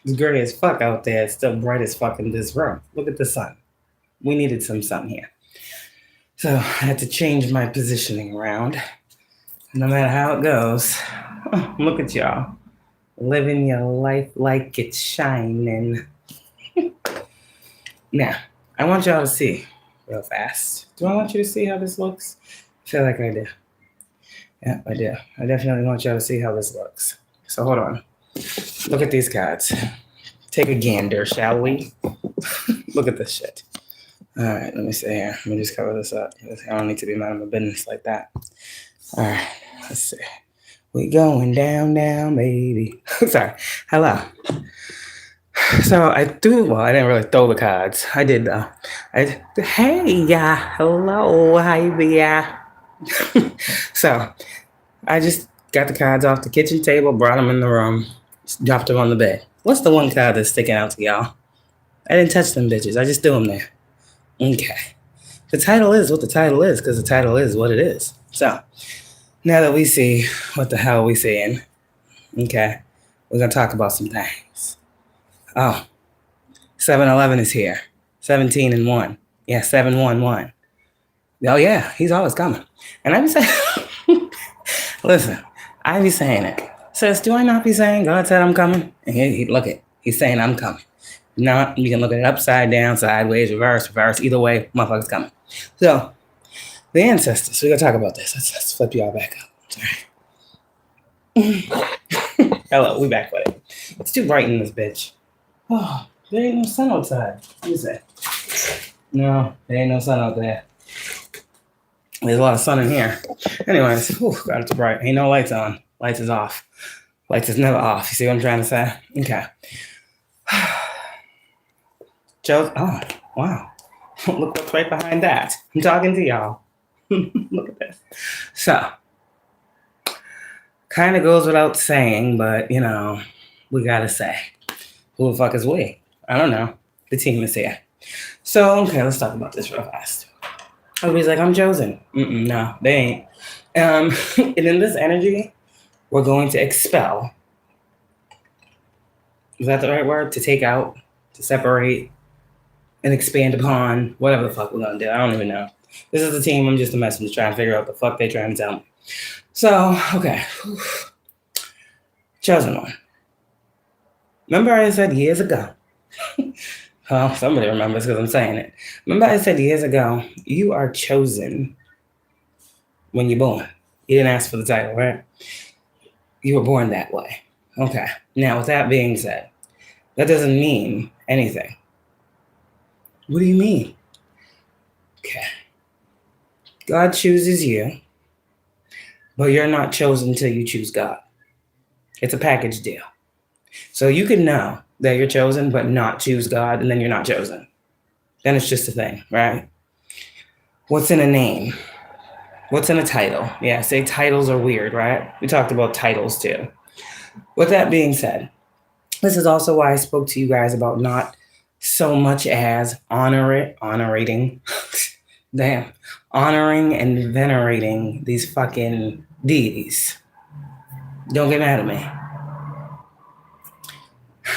It's gray as fuck out there. It's still bright as fuck in this room. Look at the sun. We needed some sun here. So I had to change my positioning around. No matter how it goes. Oh, look at y'all. Living your life like it's shining. Now, I want y'all to see real fast. Do I want you to see how this looks? I feel like I do. Yeah, I do. I definitely want y'all to see how this looks. So hold on. Look at these cards. Take a gander, shall we? Look at this shit. All right, let me see here. Let me just cover this up. I don't need to be minding my business like that. All right, let's see. We going down, baby. Sorry. Hello. So I didn't really throw the cards. I did though. Hey, yeah. Hello, hi, yeah. So I just got the cards off the kitchen table, brought them in the room, dropped them on the bed. What's the one card that's sticking out to y'all? I didn't touch them bitches. I just threw them there. Okay. The title is what the title is because the title is what it is. So now that we see what the hell we seeing, okay, we're going to talk about some things. Oh, 7-Eleven is here. 17 and 1. Yeah, 7-1-1. Oh, yeah, he's always coming. And I be saying, listen, I be saying it. Sis, do I not be saying God said I'm coming? And look it, he's saying I'm coming. Now, you can look at it upside down, sideways, reverse. Either way, motherfucker's coming. So, the ancestors, we're going to talk about this. Let's flip y'all back up. Sorry. Hello, we back with it. It's too bright in this bitch. Oh, there ain't no sun outside. What is that? No, there ain't no sun out there. There's a lot of sun in here. Anyways, God, it's bright. Ain't no lights on. Lights is off. Lights is never off. You see what I'm trying to say? Okay. Joe, oh, wow. Look what's right behind that. I'm talking to y'all. Look at this. So, kind of goes without saying, but, we gotta say. Who the fuck is we? I don't know. The team is here. So, okay, let's talk about this real fast. Everybody's like, I'm chosen. No, they ain't. And in this energy, we're going to expel. Is that the right word? To take out, to separate, and expand upon, whatever the fuck we're gonna do. I don't even know. This is the team. I'm just a messenger trying to figure out what the fuck they trying to tell me. So, okay. Chosen one. Remember I said years ago. Well, somebody remembers because I'm saying it. Remember I said years ago, you are chosen when you're born. You didn't ask for the title, right? You were born that way. Okay. Now, with that being said, that doesn't mean anything. What do you mean? Okay. God chooses you, but you're not chosen until you choose God. It's a package deal. So you can know that you're chosen, but not choose God, and then you're not chosen. Then it's just a thing, right? What's in a name? What's in a title? Yeah, say titles are weird, right? We talked about titles too. With that being said, this is also why I spoke to you guys about not so much as honoring and venerating these fucking deities. Don't get mad at me.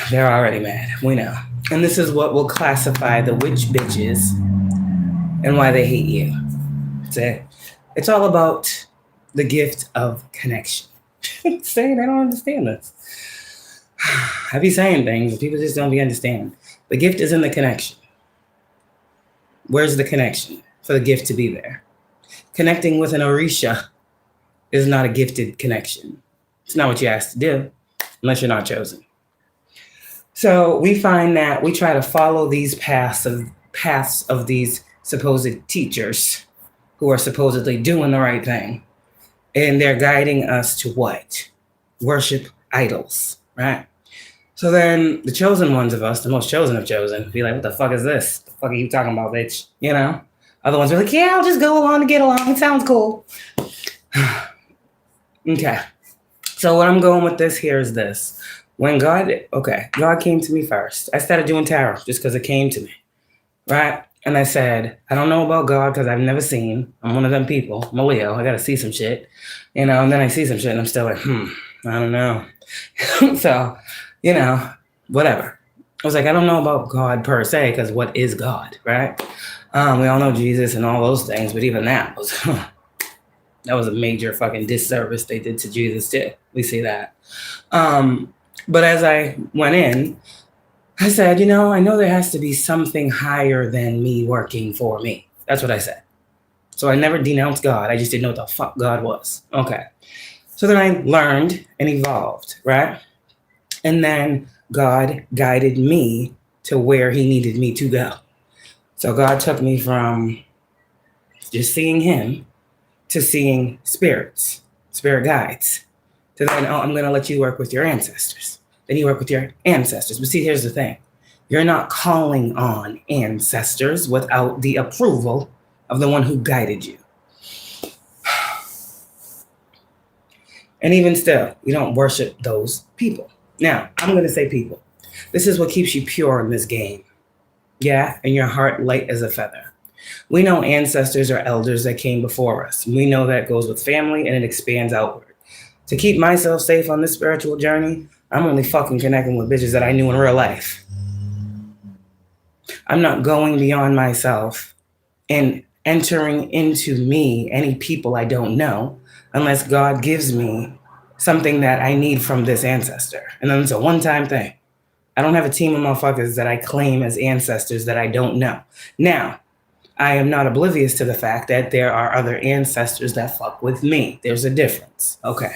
They're already mad. We know. And this is what will classify the witch bitches and why they hate you. That's it. It's all about the gift of connection. Saying I don't understand this. I be saying things, and people just don't be understanding. The gift is in the connection. Where's the connection for the gift to be there? Connecting with an Orisha is not a gifted connection. It's not what you asked to do, unless you're not chosen. So we find that we try to follow these paths of these supposed teachers who are supposedly doing the right thing. And they're guiding us to what? Worship idols, right? So then the chosen ones of us, the most chosen of chosen, be like, what the fuck is this? The fuck are you talking about, bitch? Other ones are like, yeah, I'll just go along to get along. It sounds cool. Okay. So what I'm going with this here is this. When God came to me first. I started doing tarot just because it came to me, right? And I said, I don't know about God because I've never seen. I'm one of them people. I'm a Leo. I got to see some shit, and then I see some shit and I'm still like, I don't know. So, whatever. I was like, I don't know about God per se, because what is God, right? We all know Jesus and all those things, but even that was that was a major fucking disservice they did to Jesus too. We see that. But as I went in, I said, I know there has to be something higher than me working for me. That's what I said. So I never denounced God. I just didn't know what the fuck God was. Okay. So then I learned and evolved, right? And then God guided me to where he needed me to go. So God took me from just seeing him to seeing spirits, spirit guides. To then, I'm going to let you work with your ancestors. Then you work with your ancestors. But see, here's the thing. You're not calling on ancestors without the approval of the one who guided you. And even still, you don't worship those people. Now, I'm going to say people. This is what keeps you pure in this game. Yeah, and your heart light as a feather. We know ancestors or elders that came before us. We know that goes with family and it expands outward. To keep myself safe on this spiritual journey, I'm only fucking connecting with bitches that I knew in real life. I'm not going beyond myself and entering into me any people I don't know unless God gives me something that I need from this ancestor. And then it's a one-time thing. I don't have a team of motherfuckers that I claim as ancestors that I don't know. Now, I am not oblivious to the fact that there are other ancestors that fuck with me. There's a difference. Okay.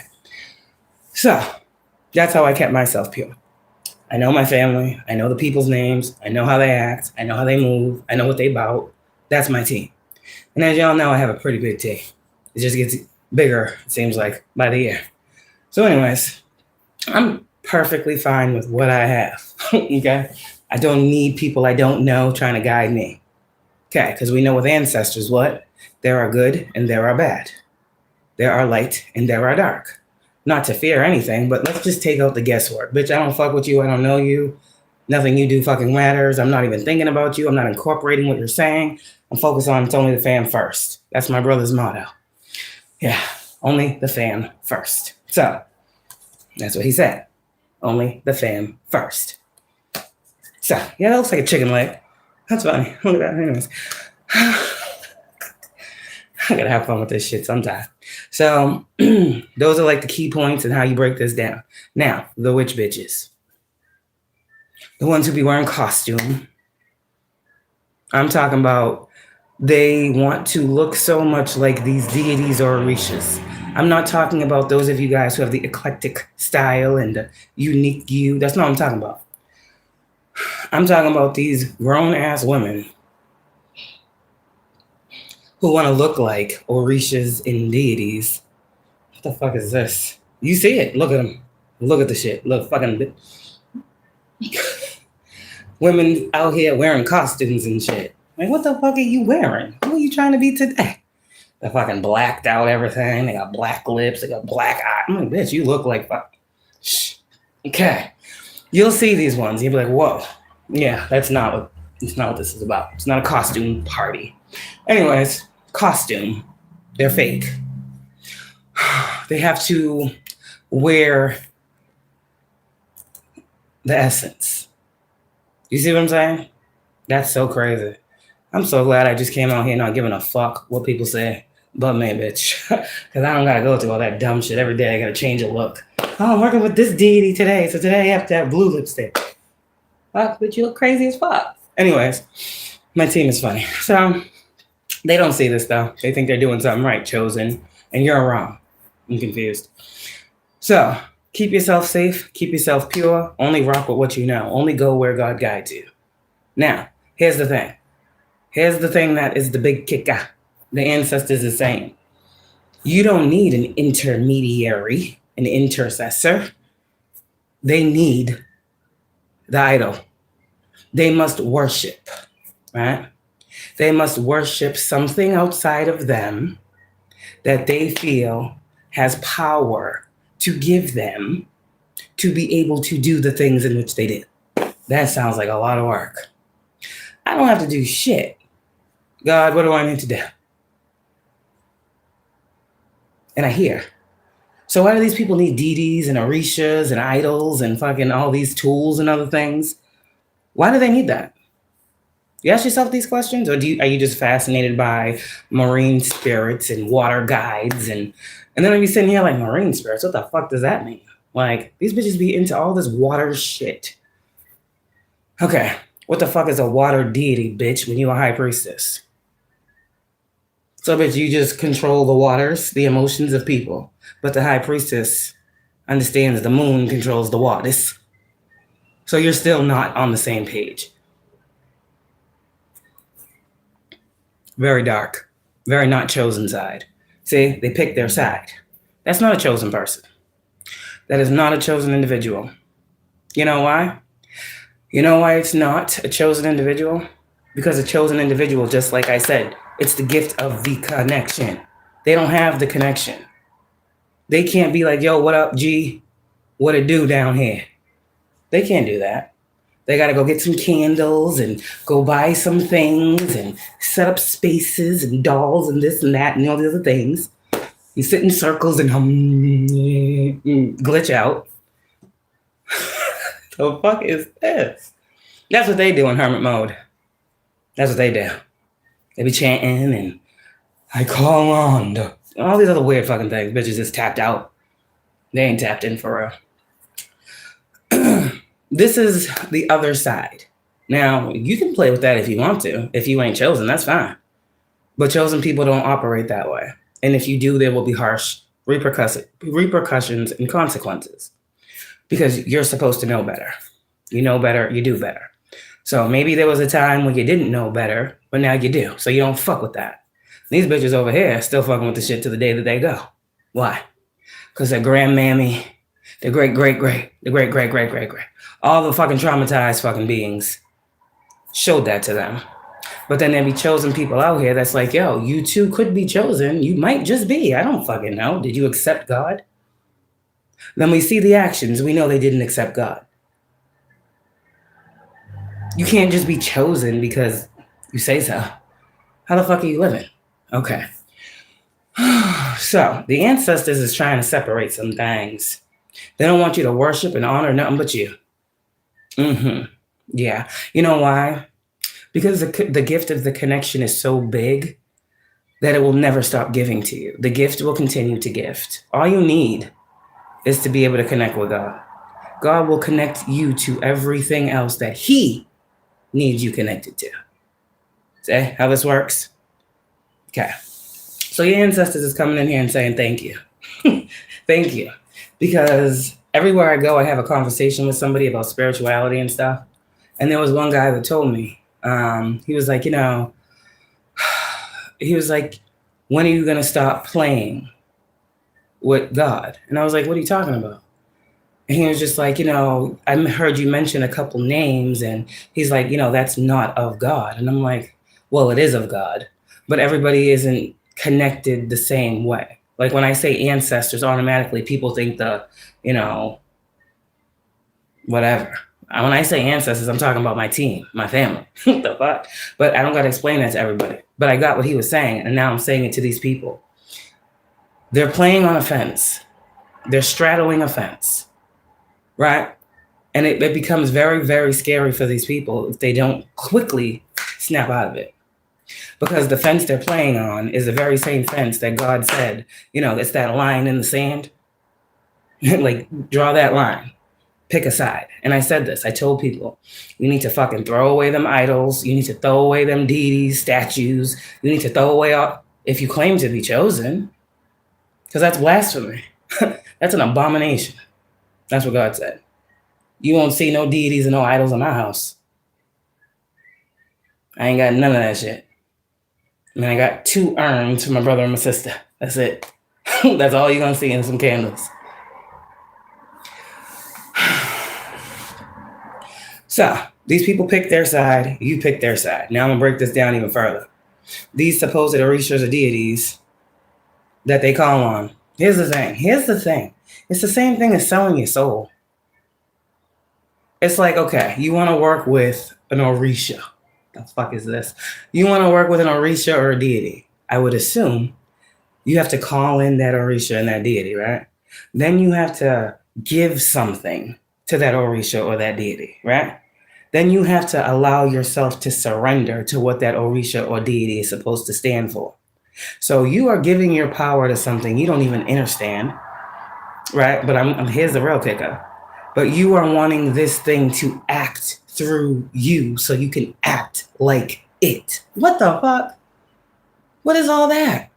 So, that's how I kept myself pure. I know my family. I know the people's names. I know how they act. I know how they move. I know what they about. That's my team. And as y'all know, I have a pretty big team. It just gets bigger, it seems like, by the year. So anyways, I'm perfectly fine with what I have. Okay? I don't need people I don't know trying to guide me. Okay, because we know with ancestors what? There are good and there are bad. There are light and there are dark. Not to fear anything, but let's just take out the guesswork. Bitch, I don't fuck with you. I don't know you. Nothing you do fucking matters. I'm not even thinking about you. I'm not incorporating what you're saying. I'm focused on it's only the fam first. That's my brother's motto. Yeah, only the fam first. So, that's what he said. Only the fam first. So, yeah, that looks like a chicken leg. That's funny. Look at that. Anyways. I gotta have fun with this shit sometime. So, those are like the key points and how you break this down. Now, the witch bitches. The ones who be wearing costume. I'm talking about they want to look so much like these deities or orishas. I'm not talking about those of you guys who have the eclectic style and the unique you. That's not what I'm talking about. I'm talking about these grown-ass women who want to look like orishas and deities. What the fuck is this? You see it. Look at them. Look at the shit. Look, fucking women out here wearing costumes and shit. Like, what the fuck are you wearing? Who are you trying to be today? They fucking blacked out everything. They got black lips. They got black eyes. I'm like, bitch, you look like fuck. Shh. Okay. You'll see these ones. You'll be like, whoa. Yeah, it's not what this is about. It's not a costume party. Anyways, costume. They're fake. They have to wear the essence. You see what I'm saying? That's so crazy. I'm so glad I just came out here not giving a fuck what people say but me, bitch. Because I don't got to go through all that dumb shit every day. I got to change a look. Oh, I'm working with this deity today, so today I have to have blue lipstick. Fuck, but you look crazy as fuck. Anyways, my team is funny. So, they don't see this, though. They think they're doing something right, Chosen. And you're wrong. I'm confused. So, keep yourself safe. Keep yourself pure. Only rock with what you know. Only go where God guides you. Now, here's the thing. Here's the thing that is the big kicker. The ancestors are saying, you don't need an intermediary, an intercessor. They need the idol. They must worship, right? They must worship something outside of them that they feel has power to give them to be able to do the things in which they did. That sounds like a lot of work. I don't have to do shit. God, what do I need to do? And I hear. So why do these people need deities and orishas and idols and fucking all these tools and other things? Why do they need that? You ask yourself these questions, or are you just fascinated by marine spirits and water guides and then I'm sitting here like, marine spirits, what the fuck does that mean? Like, these bitches be into all this water shit. Okay, what the fuck is a water deity, bitch, when you're a high priestess? So, bitch, you just control the waters, the emotions of people. But the high priestess understands the moon controls the waters. So you're still not on the same page. Very dark. Very not chosen side. See, they picked their side. That's not a chosen person. That is not a chosen individual. You know why? You know why it's not a chosen individual? Because a chosen individual, just like I said, it's the gift of the connection. They don't have the connection. They can't be like, yo, what up, G? What it do down here? They can't do that. They got to go get some candles and go buy some things and set up spaces and dolls and this and that and all the other things. You sit in circles and glitch out. The fuck is this? That's what they do in hermit mode. That's what they do. They be chanting and I call on all these other weird fucking things. Bitches just tapped out. They ain't tapped in for real. This is the other side. Now, you can play with that if you want to. If you ain't chosen, that's fine. But chosen people don't operate that way. And if you do, there will be harsh repercussions and consequences. Because you're supposed to know better. You know better, you do better. So maybe there was a time when you didn't know better, but now you do. So you don't fuck with that. These bitches over here still fucking with the shit to the day that they go. Why? Because their grandmammy, their great-great-great, the great-great-great-great-great, all the fucking traumatized fucking beings showed that to them. But then there be chosen people out here that's like, yo, you too could be chosen. You might just be. I don't fucking know. Did you accept God? Then we see the actions. We know they didn't accept God. You can't just be chosen because you say so. How the fuck are you living? Okay. So the ancestors is trying to separate some things. They don't want you to worship and honor nothing but you. Yeah. You know why? Because the gift of the connection is so big that it will never stop giving to you. The gift will continue to gift. All you need is to be able to connect with God. God will connect you to everything else that He needs you connected to. See how this works? Okay. So your ancestors is coming in here and saying thank you. Thank you. Because everywhere I go, I have a conversation with somebody about spirituality and stuff. And there was one guy that told me, he was like, when are you going to stop playing with God? And I was like, what are you talking about? And he was just like, I heard you mention a couple names. And he's like, that's not of God. And I'm like, well, it is of God. But everybody isn't connected the same way. Like when I say ancestors, automatically people think whatever. When I say ancestors, I'm talking about my team, my family. The fuck? But I don't got to explain that to everybody. But I got what he was saying, and now I'm saying it to these people. They're playing on a fence. They're straddling a fence, right? And it becomes very, very scary for these people if they don't quickly snap out of it. Because the fence they're playing on is the very same fence that God said, it's that line in the sand. Like, draw that line. Pick a side. And I said this. I told people, you need to fucking throw away them idols. You need to throw away them deities, statues. You need to throw away all, if you claim to be chosen. Because that's blasphemy. That's an abomination. That's what God said. You won't see no deities and no idols in my house. I ain't got none of that shit. I got 2 urns for my brother and my sister. That's it. That's all you're going to see in some candles. So, these people pick their side. You pick their side. Now I'm going to break this down even further. These supposed orishas or deities that they call on. Here's the thing. It's the same thing as selling your soul. It's like, okay, you want to work with an orisha. The fuck is this? You want to work with an orisha or a deity. I would assume you have to call in that orisha and that deity, right? Then you have to give something to that Orisha or that deity, right? Then you have to allow yourself to surrender to what that Orisha or deity is supposed to stand for. So you are giving your power to something you don't even understand, right? But here's the real kicker. But you are wanting this thing to act through you so you can act like it. What the fuck? What is all that?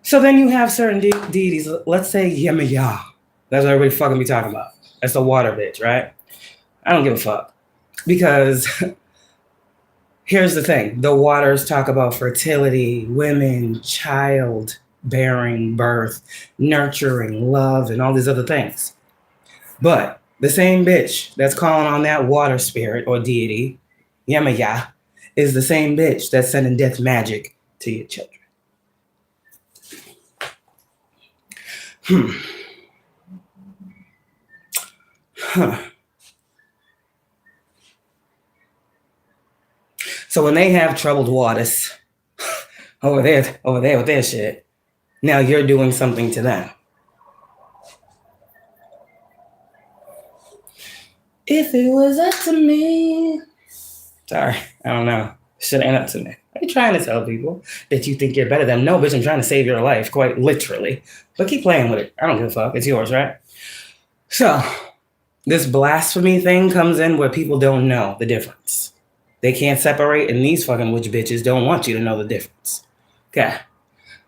So then you have certain deities. Let's say Yemaya. That's what everybody fucking be talking about. That's the water bitch, right? I don't give a fuck. Because here's the thing. The waters talk about fertility, women, childbearing, birth, nurturing, love, and all these other things. But the same bitch that's calling on that water spirit or deity, Yemaya, is the same bitch that's sending death magic to your children. So when they have troubled waters over there with their shit, now you're doing something to them. If it was up to me. Sorry, I don't know. Shit ain't up to me. Are you trying to tell people that you think you're better than them? No, bitch, I'm trying to save your life, quite literally. But keep playing with it. I don't give a fuck. It's yours, right? So, this blasphemy thing comes in where people don't know the difference. They can't separate, and these fucking witch bitches don't want you to know the difference. Okay.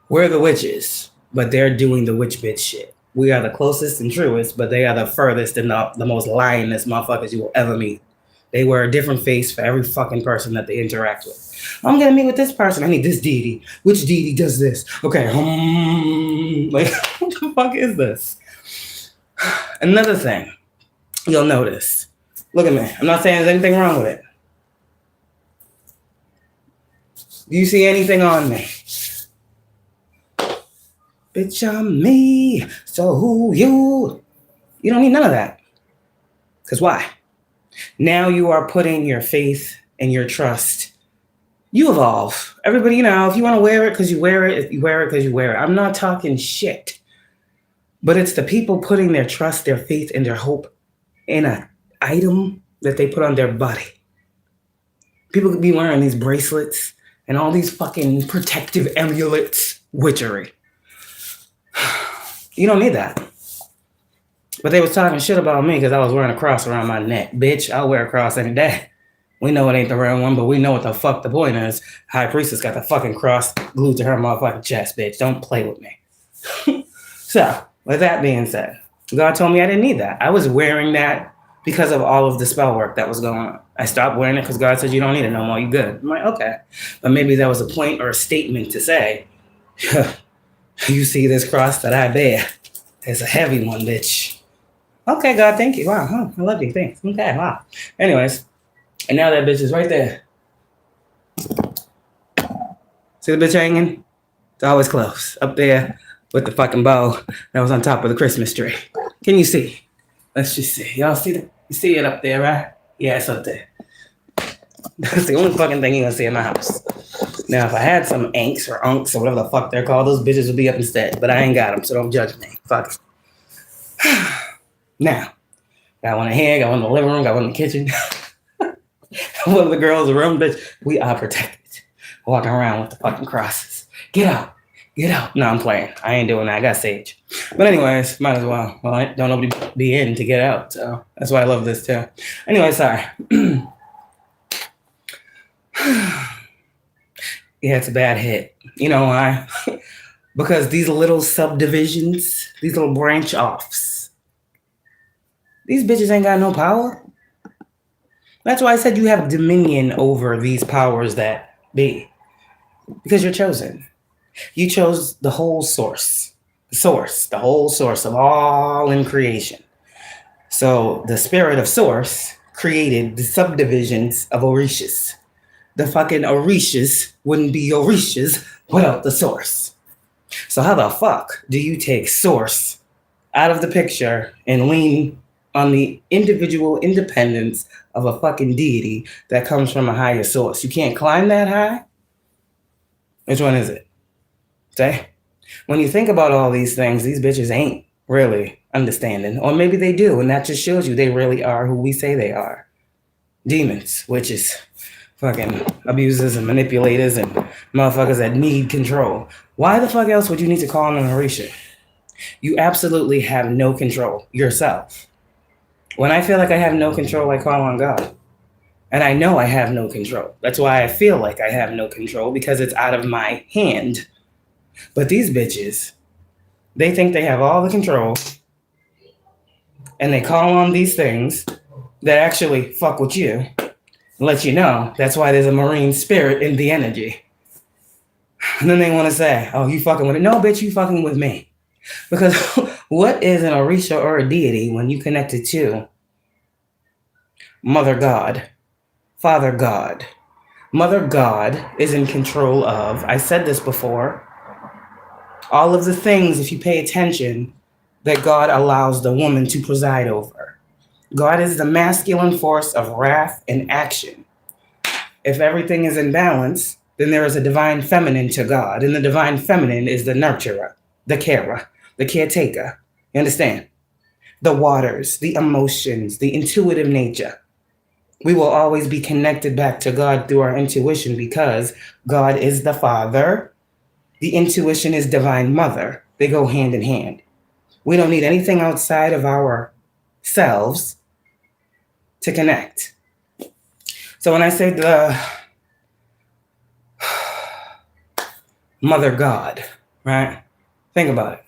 We're the witches, but they're doing the witch bitch shit. We are the closest and truest, but they are the furthest and the most lyingest motherfuckers you will ever meet. They wear a different face for every fucking person that they interact with. I'm gonna meet with this person. I need this deity. Which deity does this? Okay. Like, what the fuck is this? Another thing you'll notice. Look at me. I'm not saying there's anything wrong with it. Do you see anything on me? Bitch, I'm me. So who you? You don't need none of that. Because why? Now you are putting your faith and your trust. You evolve. Everybody, if you want to wear it because you wear it, you wear it because you wear it. I'm not talking shit. But it's the people putting their trust, their faith, and their hope in an item that they put on their body. People could be wearing these bracelets and all these fucking protective amulets. Witchery. You don't need that. But they was talking shit about me because I was wearing a cross around my neck. Bitch, I'll wear a cross any day. We know it ain't the real one, but we know what the fuck the point is. High Priestess got the fucking cross glued to her motherfucking chest, bitch. Don't play with me. So, with that being said, God told me I didn't need that. I was wearing that because of all of the spell work that was going on. I stopped wearing it because God said, you don't need it no more. You good. I'm like, okay. But maybe that was a point or a statement to say, you see this cross that I bear? It's a heavy one, bitch. Okay, God, thank you. Wow, I love you. Thanks. Okay, wow. Anyways, and now that bitch is right there. See the bitch hanging? It's always close. Up there with the fucking bow that was on top of the Christmas tree. Can you see? Let's just see. Y'all see it? You see it up there, right? Yeah, it's up there. That's the only fucking thing you're gonna see in my house. Now, if I had some anks or unks or whatever the fuck they're called, those bitches would be up instead. But I ain't got them, so don't judge me. Fuck it. Now, got one in here, got one in the living room, got one in the kitchen. One of the girls' room, bitch. We are protected. Walking around with the fucking crosses. Get out. Get out. No, I'm playing. I ain't doing that. I got sage. But anyways, might as well. Well, I don't nobody be in to get out. So that's why I love this too. Anyway, sorry. Yeah, it's a bad hit. You know why? Because these little subdivisions, these little branch offs, these bitches ain't got no power. That's why I said you have dominion over these powers that be. Because you're chosen. You chose the whole source. The whole source of all in creation. So the spirit of source created the subdivisions of Orishas. The fucking Orishas wouldn't be Orishas without the source. So how the fuck do you take source out of the picture and lean on the individual independence of a fucking deity that comes from a higher source? You can't climb that high? Which one is it? Say? When you think about all these things, these bitches ain't really understanding. Or maybe they do, and that just shows you they really are who we say they are. Demons, witches, fucking abusers and manipulators and motherfuckers that need control. Why the fuck else would you need to call on an Orisha? You absolutely have no control yourself. When I feel like I have no control, I call on God. And I know I have no control. That's why I feel like I have no control, because it's out of my hand. But these bitches, they think they have all the control, and they call on these things that actually fuck with you and let you know that's why there's a marine spirit in the energy. And then they want to say, oh, you fucking with it. No, bitch, you fucking with me. Because what is an Orisha or a deity when you connect it to Mother God, Father God? Mother God is in control of, I said this before, all of the things, if you pay attention, that God allows the woman to preside over. God is the masculine force of wrath and action. If everything is in balance, then there is a divine feminine to God, and the divine feminine is the nurturer, the carer, the caretaker. You understand? The waters, the emotions, the intuitive nature. We will always be connected back to God through our intuition, because God is the Father. The intuition is Divine Mother. They go hand in hand. We don't need anything outside of ourselves to connect. So when I say the Mother God, right? Think about it.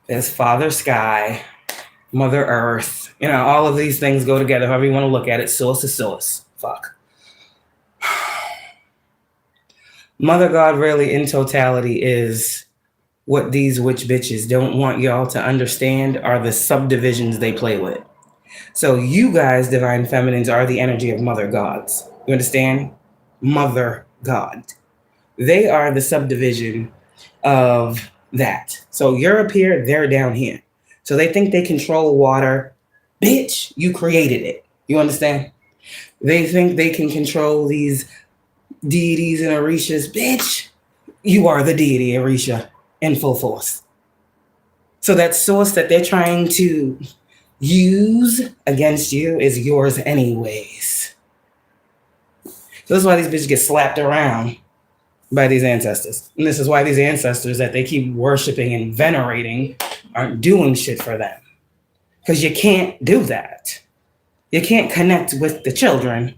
There's Father Sky, Mother Earth. You know, all of these things go together, however you want to look at it. Source is source. Fuck. Mother God really in totality is what these witch bitches don't want y'all to understand are the subdivisions they play with. So you guys, divine feminines, are the energy of mother gods. You understand? Mother God. They are the subdivision of that. So you're up here, they're down here. So they think they control water. Bitch, you created it. You understand? They think they can control these deities and Orishas. Bitch, you are the deity Orisha in full force. So that source that they're trying to use against you is yours anyways. So that's why these bitches get slapped around by these ancestors. And this is why these ancestors that they keep worshiping and venerating aren't doing shit for them. Because you can't do that. You can't connect with the children,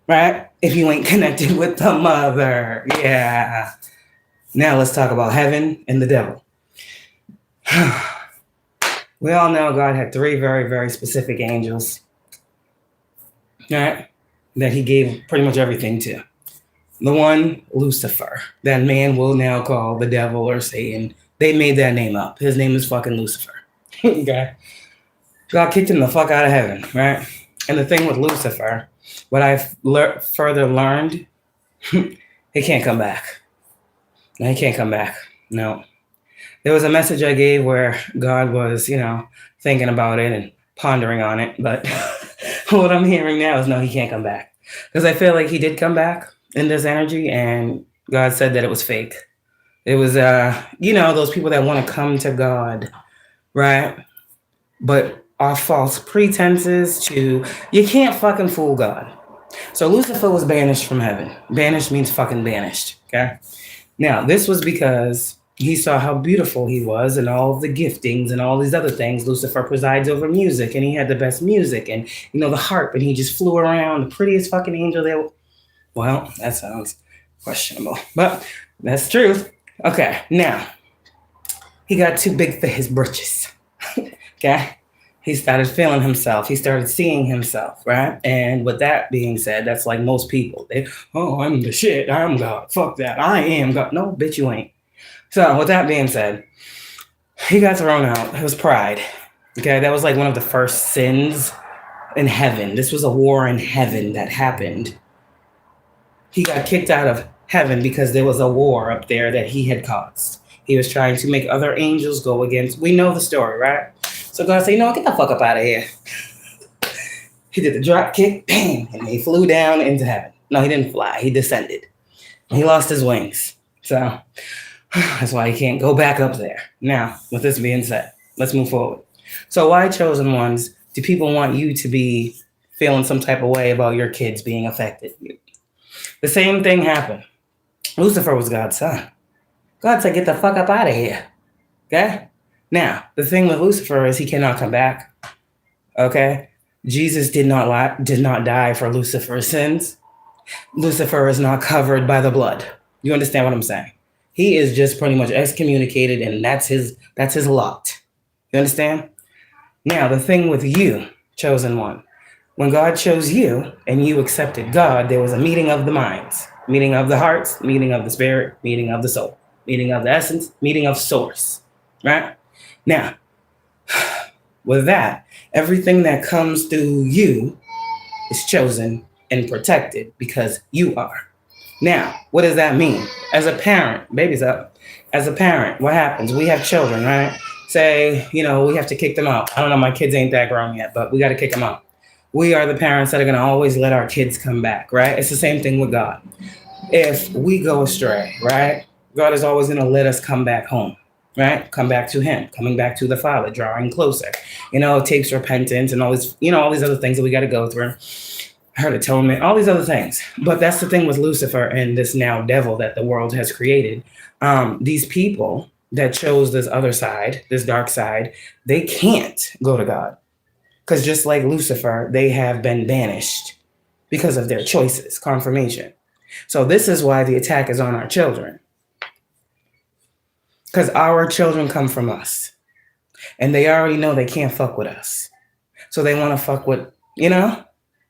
right? If you ain't connected with the mother. Yeah. Now let's talk about heaven and the devil. We all know God had 3 very, very specific angels, right? That he gave pretty much everything to. The one, Lucifer, that man will now call the devil or Satan. They made that name up. His name is fucking Lucifer. Okay? God kicked him the fuck out of heaven, right? And the thing with Lucifer, what I've further learned, he can't come back. No, he can't come back. No. There was a message I gave where God was, thinking about it and pondering on it. But what I'm hearing now is no, he can't come back. Because I feel like he did come back in this energy, and God said that it was fake. It was, those people that want to come to God, right? But are false pretenses to, you can't fucking fool God. So Lucifer was banished from heaven. Banished means fucking banished, okay? Now, this was because he saw how beautiful he was and all of the giftings and all these other things. Lucifer presides over music, and he had the best music and, the harp, and he just flew around, the prettiest fucking angel there. Well, that sounds questionable, but that's truth. Okay, now, he got too big for his britches, okay? He started feeling himself. He started seeing himself, right? And with that being said, that's like most people. I'm the shit. I'm God. Fuck that. I am God. No, bitch, you ain't. So with that being said, he got thrown out. It was pride. Okay, that was like one of the first sins in heaven. This was a war in heaven that happened. He got kicked out of heaven because there was a war up there that he had caused. He was trying to make other angels go against. We know the story, right? So God said, get the fuck up out of here. He did the drop kick, bam, and he flew down into heaven. No, he didn't fly. He descended. He lost his wings. So That's why he can't go back up there. Now, with this being said, let's move forward. So why, chosen ones, do people want you to be feeling some type of way about your kids being affected? The same thing happened. Lucifer was God's son. God said, get the fuck up out of here. Okay? Now, the thing with Lucifer is he cannot come back. Okay? Jesus did not die for Lucifer's sins. Lucifer is not covered by the blood. You understand what I'm saying? He is just pretty much excommunicated, and that's his lot. You understand? Now, the thing with you, chosen one, when God chose you and you accepted God, there was a meeting of the minds, meeting of the hearts, meeting of the spirit, meeting of the soul, meeting of the essence, meeting of source, right? Now, with that, everything that comes through you is chosen and protected because you are. Now, what does that mean? As a parent, baby's up. As a parent, what happens? We have children, right? Say, we have to kick them out. I don't know, my kids ain't that grown yet, but we got to kick them out. We are the parents that are going to always let our kids come back, right? It's the same thing with God. If we go astray, right? God is always going to let us come back home, right? Come back to him, coming back to the Father, drawing closer. It takes repentance and all this, all these other things that we got to go through. Heard atonement, all these other things. But that's the thing with Lucifer and this now devil that the world has created. These people that chose this other side, this dark side, they can't go to God. Because just like Lucifer, they have been banished because of their choices, confirmation. So this is why the attack is on our children. Because our children come from us. And they already know they can't fuck with us. So they want to fuck with,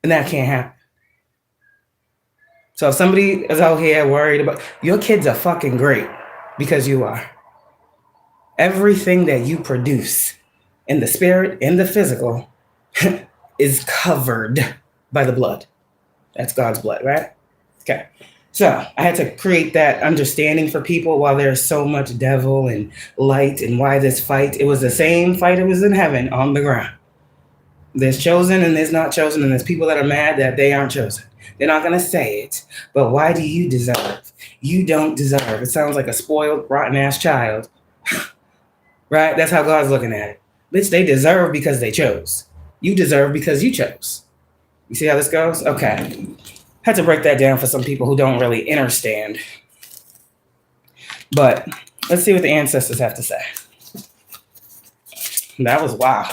and that can't happen. So if somebody is out here worried about, your kids are fucking great because you are. Everything that you produce in the spirit, in the physical, is covered by the blood. That's God's blood, right? Okay. So I had to create that understanding for people while there's so much devil and light and why this fight. It was the same fight it was in heaven on the ground. There's chosen and there's not chosen, and there's people that are mad that they aren't chosen. They're not going to say it, but why do you deserve? You don't deserve. It sounds like a spoiled, rotten-ass child. Right? That's how God's looking at it. Bitch, they deserve because they chose. You deserve because you chose. You see how this goes? Okay. Had to break that down for some people who don't really understand. But let's see what the ancestors have to say. That was wow.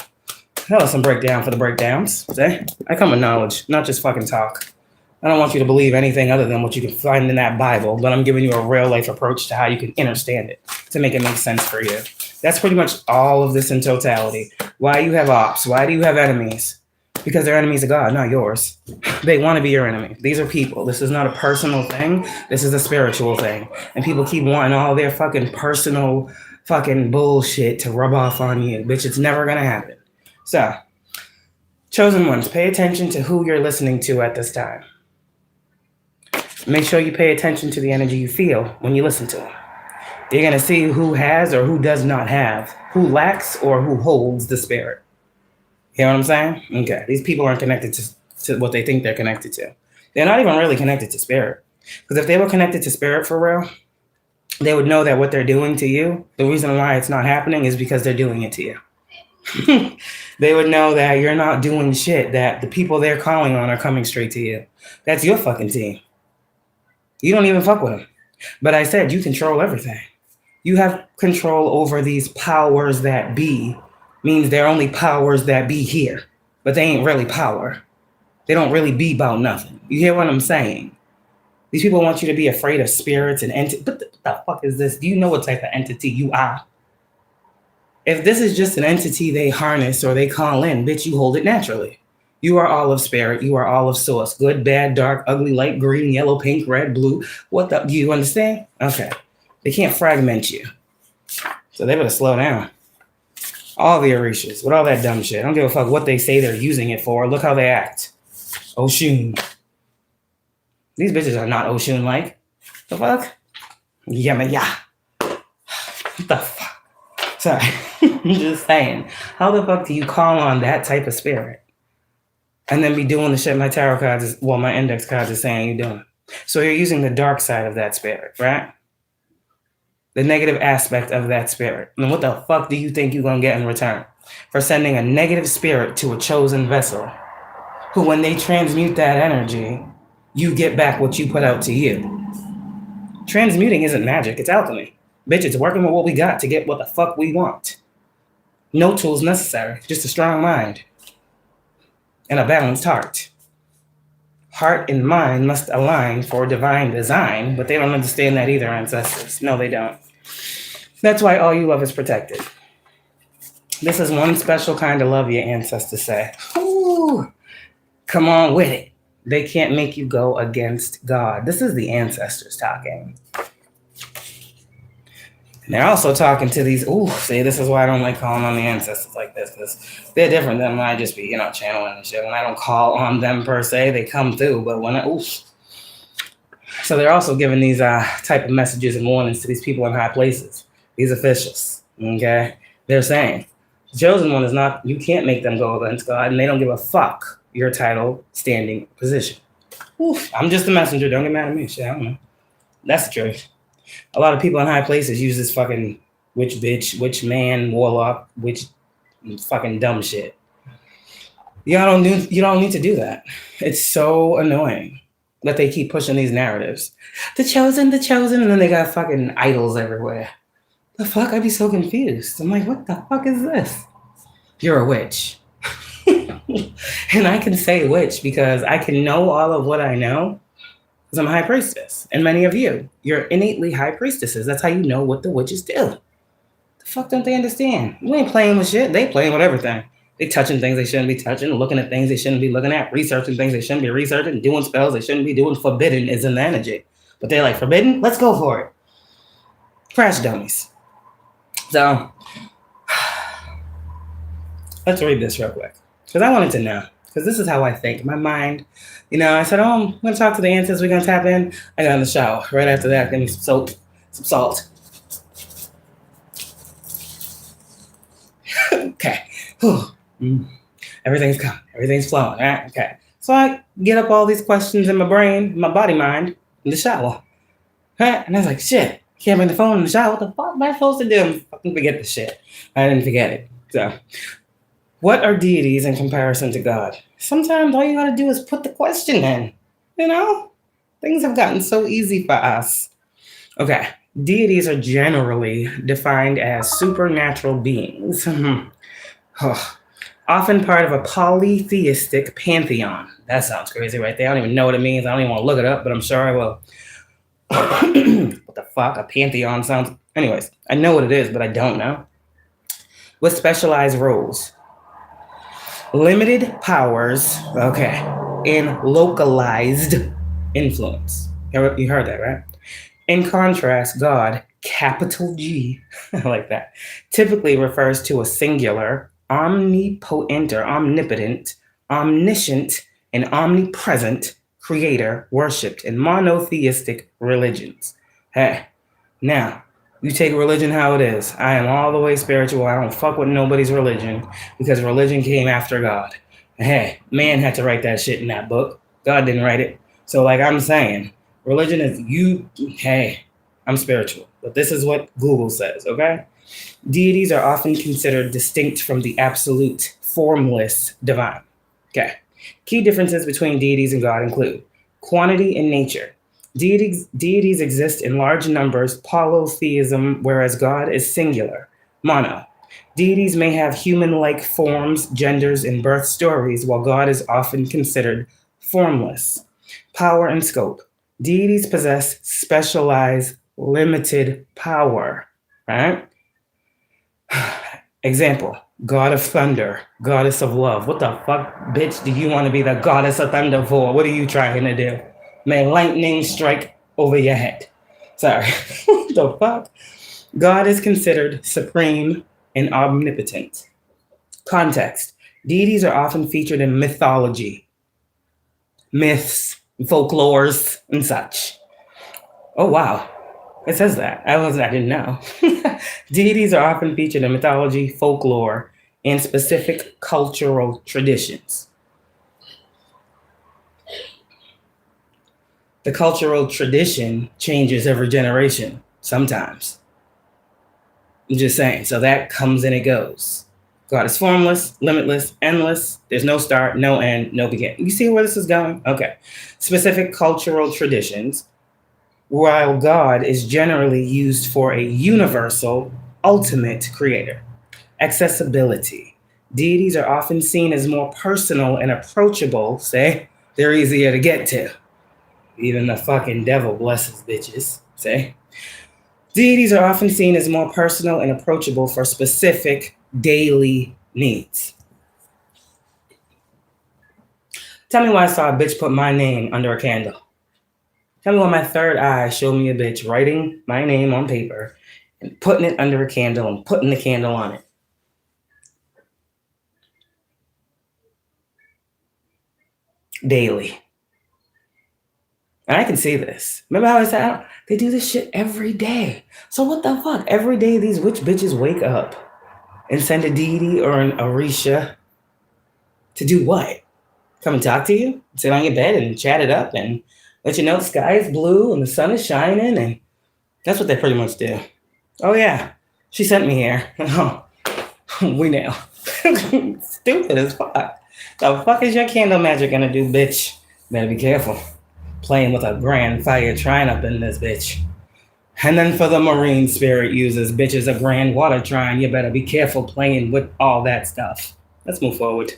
That was some breakdown for the breakdowns. See? I come with knowledge, not just fucking talk. I don't want you to believe anything other than what you can find in that Bible, but I'm giving you a real life approach to how you can understand it to make it make sense for you. That's pretty much all of this in totality. Why you have ops? Why do you have enemies? Because they're enemies of God, not yours. They want to be your enemy. These are people. This is not a personal thing. This is a spiritual thing. And people keep wanting all their fucking personal fucking bullshit to rub off on you. Bitch, it's never going to happen. So, chosen ones, pay attention to who you're listening to at this time. Make sure you pay attention to the energy you feel when you listen to them. You're going to see who has or who does not have, who lacks or who holds the spirit. You know what I'm saying? Okay. These people aren't connected to what they think they're connected to. They're not even really connected to spirit. Because if they were connected to spirit for real, they would know that what they're doing to you, the reason why it's not happening is because they're doing it to you. They would know that you're not doing shit, that the people they're calling on are coming straight to you. That's your fucking team. You don't even fuck with them. But I said you control everything. You have control over these powers that be. Means they're only powers that be here. But they ain't really power. They don't really be about nothing. You hear what I'm saying? These people want you to be afraid of spirits and entities. But what the fuck is this? Do you know what type of entity you are? If this is just an entity they harness or they call in, bitch, you hold it naturally. You are all of spirit. You are all of source. Good, bad, dark, ugly, light, green, yellow, pink, red, blue. What the? Do you understand? Okay. They can't fragment you. So they better slow down. All the Orishas, with all that dumb shit. I don't give a fuck what they say they're using it for. Look how they act. Oshun. These bitches are not Oshun-like. The fuck? Yeah. What the fuck? Sorry. I'm just saying. How the fuck do you call on that type of spirit? And then be doing the shit my tarot cards is, well, my index cards is saying you're doing. So you're using the dark side of that spirit, right? the negative aspect of that spirit. And what the fuck do you think you're going to get in return for sending a negative spirit to a chosen vessel who, when they transmute that energy, you get back what you put out to you? Transmuting isn't magic, it's alchemy. Bitch, it's working with what we got to get what the fuck we want. No tools necessary, just a strong mind and a balanced heart. Heart and mind must align for divine design, but they don't understand that either, ancestors. No, they don't. That's why all you love is protected. This is one special kind of love your ancestors say. Ooh, come on with it. They can't make you go against God. This is the ancestors talking. And they're also talking to these, see, this is why I don't like calling on the ancestors like this, because they're different than when I just be, channeling and shit. When I don't call on them per se, they come through. But when so they're also giving these type of messages and warnings to these people in high places, these officials, okay? They're saying, the chosen one is not, you can't make them go against God, and they don't give a fuck your title, standing, position. I'm just a messenger. Don't get mad at me. Shit, I don't know. That's the truth. A lot of people in high places use this fucking witch bitch, witch man, warlock, witch fucking dumb shit. You don't need to do that. It's so annoying that they keep pushing these narratives. The chosen, and then they got fucking idols everywhere. The fuck? I'd be so confused. I'm like, what the fuck is this? You're a witch. And I can say witch because I can know all of what I know because I'm a high priestess. And many of you're innately high priestesses. That's how you know what the witches do. The fuck don't they understand? You ain't playing with shit. They playing with everything. They touching things they shouldn't be touching, looking at things they shouldn't be looking at, researching things they shouldn't be researching, doing spells they shouldn't be doing. Forbidden is in the energy. But they're like, forbidden? Let's go for it. Crash dummies. So, let's read this real quick. Because I wanted to know. Because this is how I think. My mind, I said, I'm going to talk to the ancestors. We're going to tap in. I got in the shower. Right after that, give me some soap, some salt. Okay. Everything's coming. Everything's flowing. All right? Okay. So I get up all these questions in my brain, my body mind, in the shower. Right? And I was like, shit. Can't bring the phone in the shower. What the fuck am I supposed to do? I fucking forget this shit. I didn't forget it. So, what are deities in comparison to God? Sometimes all you gotta do is put the question in. Things have gotten so easy for us. Okay, deities are generally defined as supernatural beings. Often part of a polytheistic pantheon. That sounds crazy right there. I don't even know what it means. I don't even want to look it up, but I'm sure I will. What the fuck? A pantheon sounds... Anyways, I know what it is, but I don't know. With specialized roles. Limited powers, and localized influence. You heard that, right? In contrast, God, capital G, I like that, typically refers to a singular, omnipotent or omnipotent, omniscient, and omnipresent creator worshipped in monotheistic religions. Hey, now, you take religion how it is. I am all the way spiritual. I don't fuck with nobody's religion because religion came after God. Hey, man had to write that shit in that book. God didn't write it. So like I'm saying, religion is hey, I'm spiritual. But this is what Google says, okay? Deities are often considered distinct from the absolute, formless divine. Okay. Key differences between deities and God include quantity and nature. Deities exist in large numbers, polytheism, whereas God is singular, mono. Deities may have human-like forms, genders, and birth stories, while God is often considered formless. Power and scope. Deities possess specialized, limited power, right? Example, God of thunder, goddess of love. What the fuck, bitch, do you want to be the goddess of thunder for? What are you trying to do? May lightning strike over your head. Sorry. What the fuck? God is considered supreme and omnipotent. Context. Deities are often featured in mythology, myths, folklores, and such. Oh, wow. It says that. I didn't know. Deities are often featured in mythology, folklore, and specific cultural traditions. The cultural tradition changes every generation, sometimes. I'm just saying. So that comes and it goes. God is formless, limitless, endless. There's no start, no end, no beginning. You see where this is going? Okay. Specific cultural traditions. While God is generally used for a universal, ultimate creator. Accessibility. Deities are often seen as more personal and approachable. Say, they're easier to get to. Even the fucking devil blesses bitches. Say. Deities are often seen as more personal and approachable for specific daily needs. Tell me why I saw a bitch put my name under a candle. Tell me why my third eye showed me a bitch writing my name on paper and putting it under a candle and putting the candle on it. Daily. And I can see this. Remember how I said, they do this shit every day. So what the fuck? Every day these witch bitches wake up and send a deity or an Orisha to do what? Come and talk to you? Sit on your bed and chat it up and let you know the sky is blue and the sun is shining, and that's what they pretty much do. Oh yeah, she sent me here. We know. Stupid as fuck. The fuck is your candle magic gonna do, bitch? Better be careful. Playing with a grand fire trine up in this bitch. And then for the marine spirit users, bitches, a grand water trine. You better be careful playing with all that stuff. Let's move forward.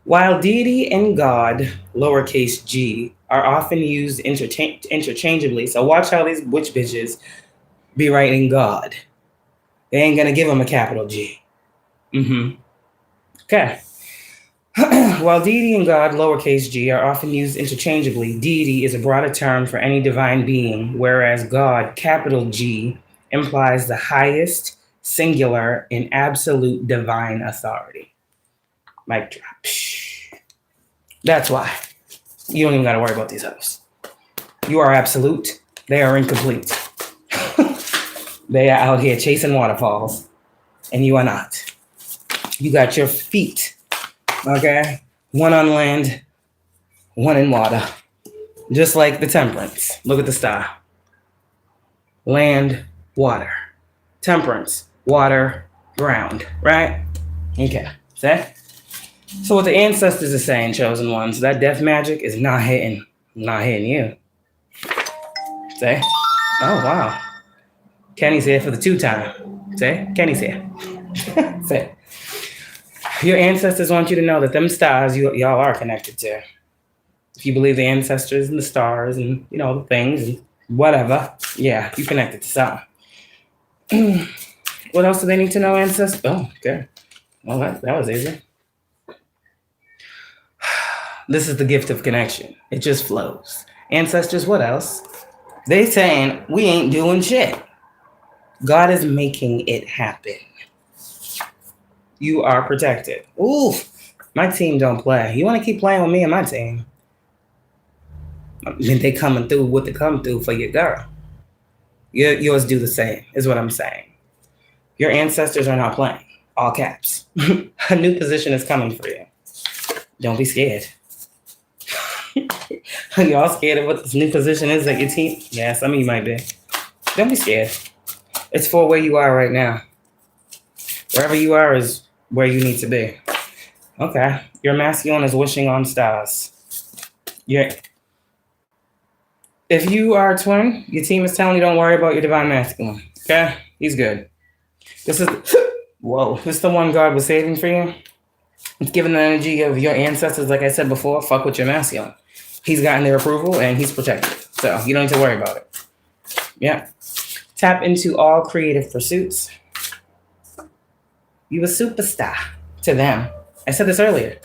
While deity and God, lowercase g, are often used interchangeably, so watch how these witch bitches be writing God. They ain't gonna give them a capital G. Okay. While deity and God, lowercase g, are often used interchangeably, deity is a broader term for any divine being, whereas God, capital G, implies the highest, singular, and absolute divine authority. Mic drop. That's why. You don't even gotta worry about these hoes. You are absolute. They are incomplete. They are out here chasing waterfalls, and you are not. You got your feet, okay? One on land, one in water. Just like the temperance. Look at the star. Land, water. Temperance, water, ground, right? Okay, see? So what the ancestors are saying, chosen ones, that death magic is not hitting you. See? Oh, wow. Kenny's here for the 2-time. See? Kenny's here. See? Your ancestors want you to know that them stars y'all are connected to. If you believe the ancestors and the stars and, the things and whatever, yeah, you connected to something. What else do they need to know, ancestors? Oh, okay. Well, that was easy. This is the gift of connection. It just flows. Ancestors, what else? They saying, we ain't doing shit. God is making it happen. You are protected. Ooh, my team don't play. You want to keep playing with me and my team? I mean, they coming through what they come through for your girl. Yours do the same, is what I'm saying. Your ancestors are not playing. All caps. A new position is coming for you. Don't be scared. Are y'all scared of what this new position is at your team? Yeah, some of you might be. Don't be scared. It's for where you are right now. Wherever you are is where you need to be. Okay. Your masculine is wishing on stars. If you are a twin, your team is telling you don't worry about your divine masculine. Okay? He's good. This is the one God was saving for you. It's giving the energy of your ancestors, like I said before, fuck with your masculine. He's gotten their approval and he's protected. So you don't need to worry about it. Yeah. Tap into all creative pursuits. You a superstar to them. I said this earlier.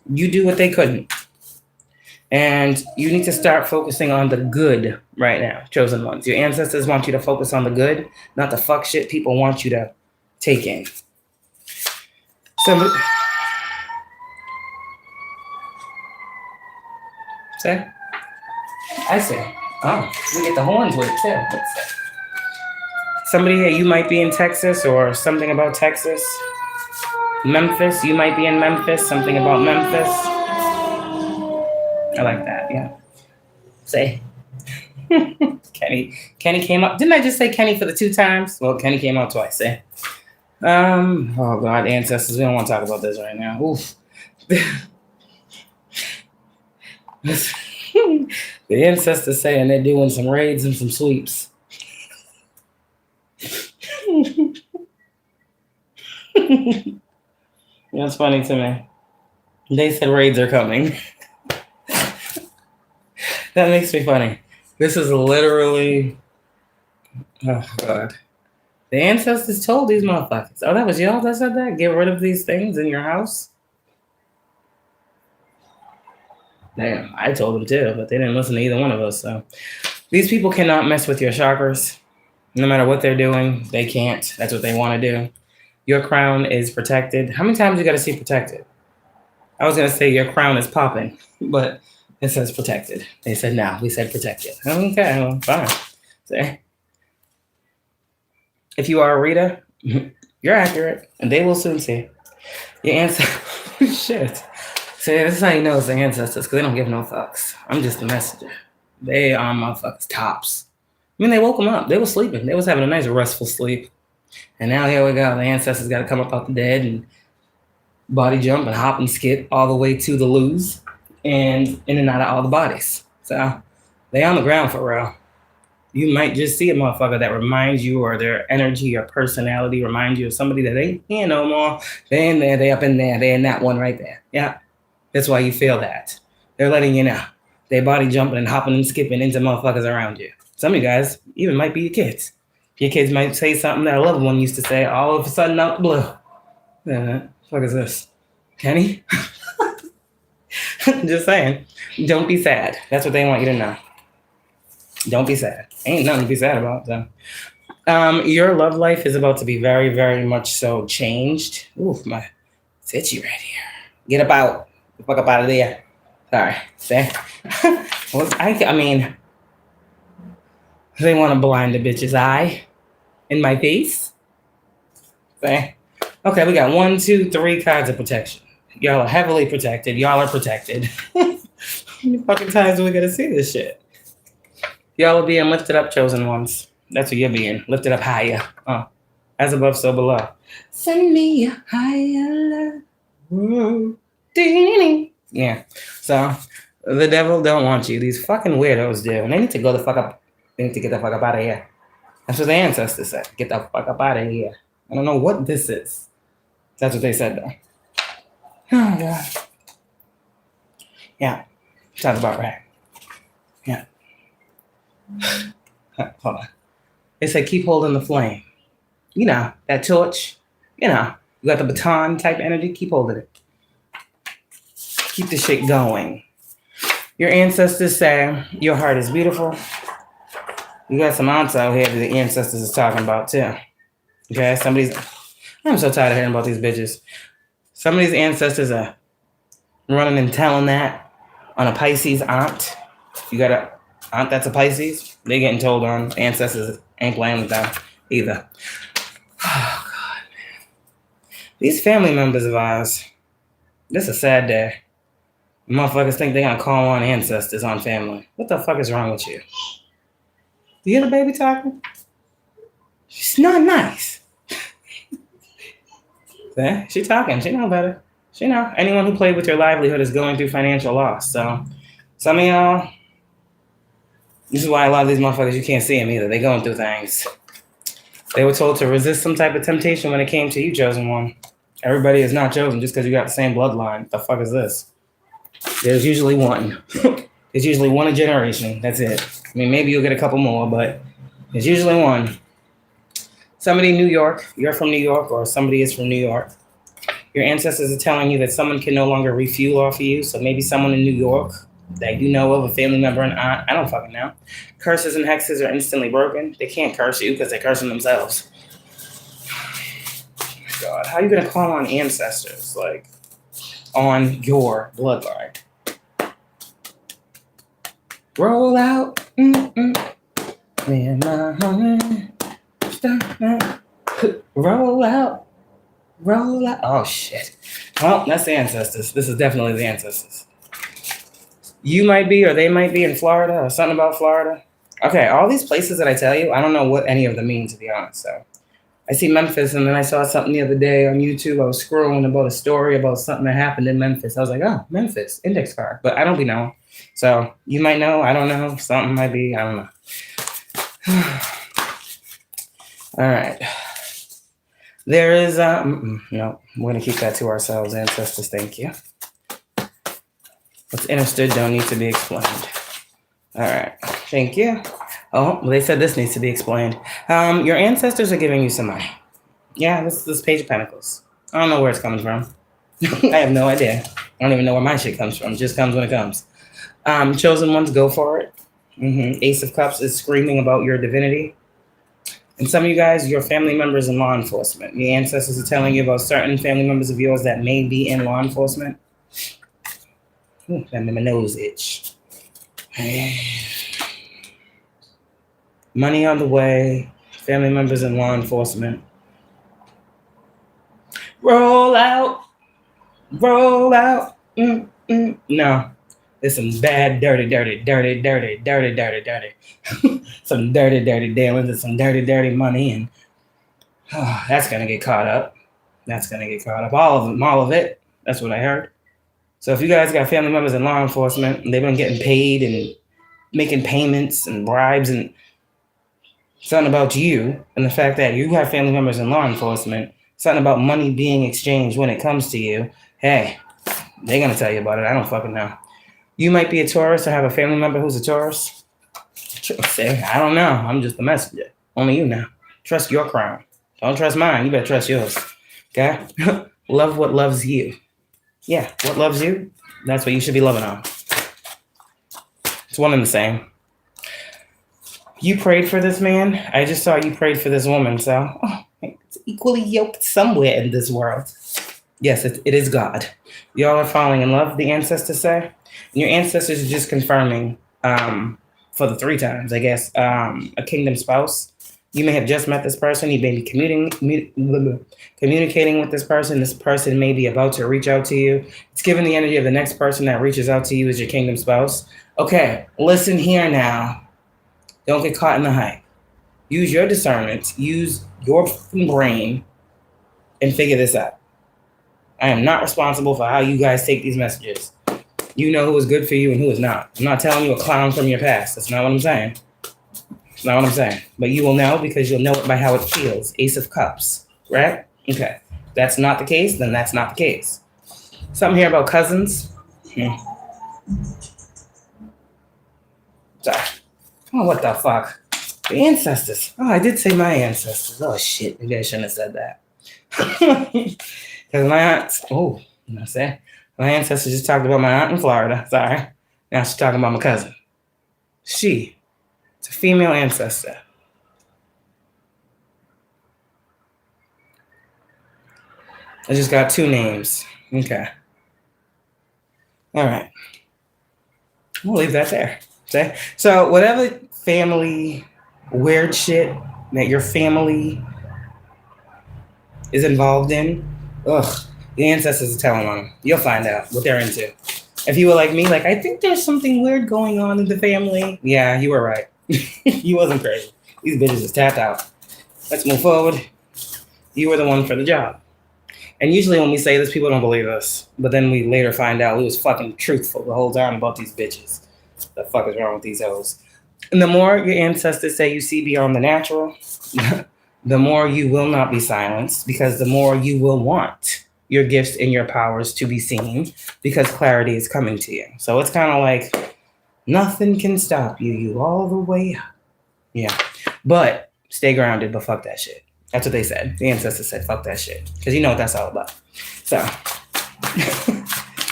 You do what they couldn't. And you need to start focusing on the good right now, chosen ones. Your ancestors want you to focus on the good, not the fuck shit people want you to take in. Somebody... See? I see. Oh, we get the horns with it too. Somebody here, you might be in Texas or something about Texas. Memphis, you might be in Memphis, something about Memphis. I like that, yeah. See? Kenny came up. Didn't I just say Kenny for the 2 times? Well, Kenny came out twice, eh? Oh God, ancestors, we don't want to talk about this right now. Oof. The ancestors saying they're doing some raids and some sweeps. That's funny to me. They said raids are coming. That makes me funny. This is literally, oh God. The ancestors told these motherfuckers. Oh, that was y'all that said that? Get rid of these things in your house? Damn, I told them too, but they didn't listen to either one of us. So these people cannot mess with your chakras. No matter what they're doing, they can't. That's what they want to do. Your crown is protected. How many times you got to see protected? I was going to say your crown is popping, but it says protected. They said no. We said protected. Okay, well, fine. So, if you are a reader, you're accurate, and they will soon see. Your ancestors, shit. See, this is how you know it's the ancestors, because they don't give no fucks. I'm just the messenger. They are motherfuckers tops. I mean, they woke them up. They were sleeping. They was having a nice restful sleep. And now here we go. The ancestors got to come up out the dead and body jump and hop and skip all the way to the loos and in and out of all the bodies. So they on the ground for real. You might just see a motherfucker that reminds you, or their energy or personality reminds you of somebody that ain't here no more. They in there, they up in there, they in that one right there. Yeah. That's why you feel that. They're letting you know. They body jumping and hopping and skipping into motherfuckers around you. Some of you guys even might be your kids. Your kids might say something that a loved one used to say all of a sudden out the blue. What the fuck is this? Kenny? Just saying. Don't be sad. That's what they want you to know. Don't be sad. Ain't nothing to be sad about. So. Your love life is about to be very, very much so changed. Ooh, it's itchy right here. Get up out. The fuck up out of there. Sorry. See? Well, I mean, they want to blind the bitch's eye in my face. See? Okay, we got 1, 2, 3 cards of protection. Y'all are heavily protected. Y'all are protected. How many fucking times do we gotta see this shit? Y'all are being lifted up, chosen ones. That's what you're being. Lifted up higher. As above, so below. Send me a higher love. Yeah. So the devil don't want you. These fucking weirdos do. And they need to go the fuck up. They need to get the fuck up out of here. That's what the ancestors said. Get the fuck up out of here. I don't know what this is. That's what they said though. Oh God. Yeah. Sounds about right. Yeah. Hold on. They said keep holding the flame. You know, that torch. You know, you got the baton type energy. Keep holding it. Keep the shit going. Your ancestors say your heart is beautiful. You got some aunts out here that the ancestors is talking about too. Okay, I'm so tired of hearing about these bitches. Some of these ancestors are running and telling that on a Pisces aunt. You got a aunt that's a Pisces, they getting told on. Ancestors ain't playing with them either. Oh God, man. These family members of ours, this is a sad day. Motherfuckers think they're gonna call on ancestors on family. What the fuck is wrong with you? Do you hear the baby talking? She's not nice. See? She talking. She know better. She know. Anyone who played with your livelihood is going through financial loss. So some of y'all, this is why a lot of these motherfuckers, you can't see them either. They going through things. They were told to resist some type of temptation when it came to you, chosen one. Everybody is not chosen just because you got the same bloodline. What the fuck is this? There's usually one. There's usually one a generation. That's it. I mean, maybe you'll get a couple more, but there's usually one. Somebody in New York, you're from New York, or somebody is from New York. Your ancestors are telling you that someone can no longer refuel off of you. So maybe someone in New York that you know of, a family member, an aunt, I don't fucking know. Curses and hexes are instantly broken. They can't curse you because they're cursing themselves. God, how are you going to call on ancestors, like, on your bloodline? Roll out. Roll out. Roll out. Oh, shit. Well, that's the ancestors. This is definitely the ancestors. You might be, or they might be in Florida, or something about Florida. Okay, all these places that I tell you, I don't know what any of them mean, to be honest. So I see Memphis, and then I saw something the other day on YouTube. I was scrolling about a story about something that happened in Memphis. I was like, oh, Memphis, index card. But I don't be knowing. So you might know, I don't know. Something might be, I don't know. All right. There is, no, we're going to keep that to ourselves, ancestors. Thank you. What's understood don't need to be explained. All right. Thank you. Oh, well, they said this needs to be explained. Your ancestors are giving you some money. Yeah, this Page of Pentacles. I don't know where it's coming from. I have no idea. I don't even know where my shit comes from. It just comes when it comes. Chosen ones, go for it. Ace of Cups is screaming about your divinity. And some of you guys, your family members in law enforcement. The ancestors are telling you about certain family members of yours that may be in law enforcement. Ooh, that made my nose itch. Money on the way. Family members in law enforcement. Roll out. Roll out. No. There's some bad, dirty. Some dirty dealings and some dirty money. And that's going to get caught up. All of it. That's what I heard. So if you guys got family members in law enforcement, and they've been getting paid and making payments and bribes and something about you, and the fact that you have family members in law enforcement, something about money being exchanged when it comes to you, hey, they're going to tell you about it. I don't fucking know. You might be a Taurus or have a family member who's a Taurus. Say, I don't know. I'm just the messenger. Only you know. Trust your crown. Don't trust mine. You better trust yours. Okay? Love what loves you. Yeah, what loves you, that's what you should be loving on. It's one and the same. You prayed for this man. I just saw you prayed for this woman. So it's equally yoked somewhere in this world. Yes, it is God. Y'all are falling in love, the ancestors say. And your ancestors are just confirming for the 3 times, I guess, a kingdom spouse. You may have just met this person. You may be communicating with this person. This person may be about to reach out to you. It's given the energy of the next person that reaches out to you as your kingdom spouse. Okay, listen here now. Don't get caught in the hype. Use your discernment. Use your brain and figure this out. I am not responsible for how you guys take these messages. You know who is good for you and who is not. I'm not telling you a clown from your past. That's not what I'm saying. That's not what I'm saying. But you will know because you'll know it by how it feels. Ace of Cups, right? Okay. If that's not the case, then that's not the case. Something here about cousins. Sorry. Oh, what the fuck? The ancestors. Oh, I did say my ancestors. Oh, shit. Maybe I shouldn't have said that. Because my aunt, my ancestors just talked about my aunt in Florida. Sorry. Now she's talking about my cousin. It's a female ancestor. I just got 2 names. Okay. All right. We'll leave that there. Okay? So whatever family weird shit that your family is involved in, the ancestors are telling on them. You'll find out what they're into. If you were like me, I think there's something weird going on in the family. Yeah, you were right. You wasn't crazy. These bitches is tapped out. Let's move forward. You were the one for the job. And usually when we say this, people don't believe us. But then we later find out we was fucking truthful the whole time about these bitches. The fuck is wrong with these hoes? And the more your ancestors say you see beyond the natural, the more you will not be silenced, because the more you will want your gifts and your powers to be seen, because clarity is coming to you. So it's kind of like nothing can stop you. You all the way up. Yeah. But stay grounded, but fuck that shit. That's what they said. The ancestors said, fuck that shit. Because you know what that's all about. So,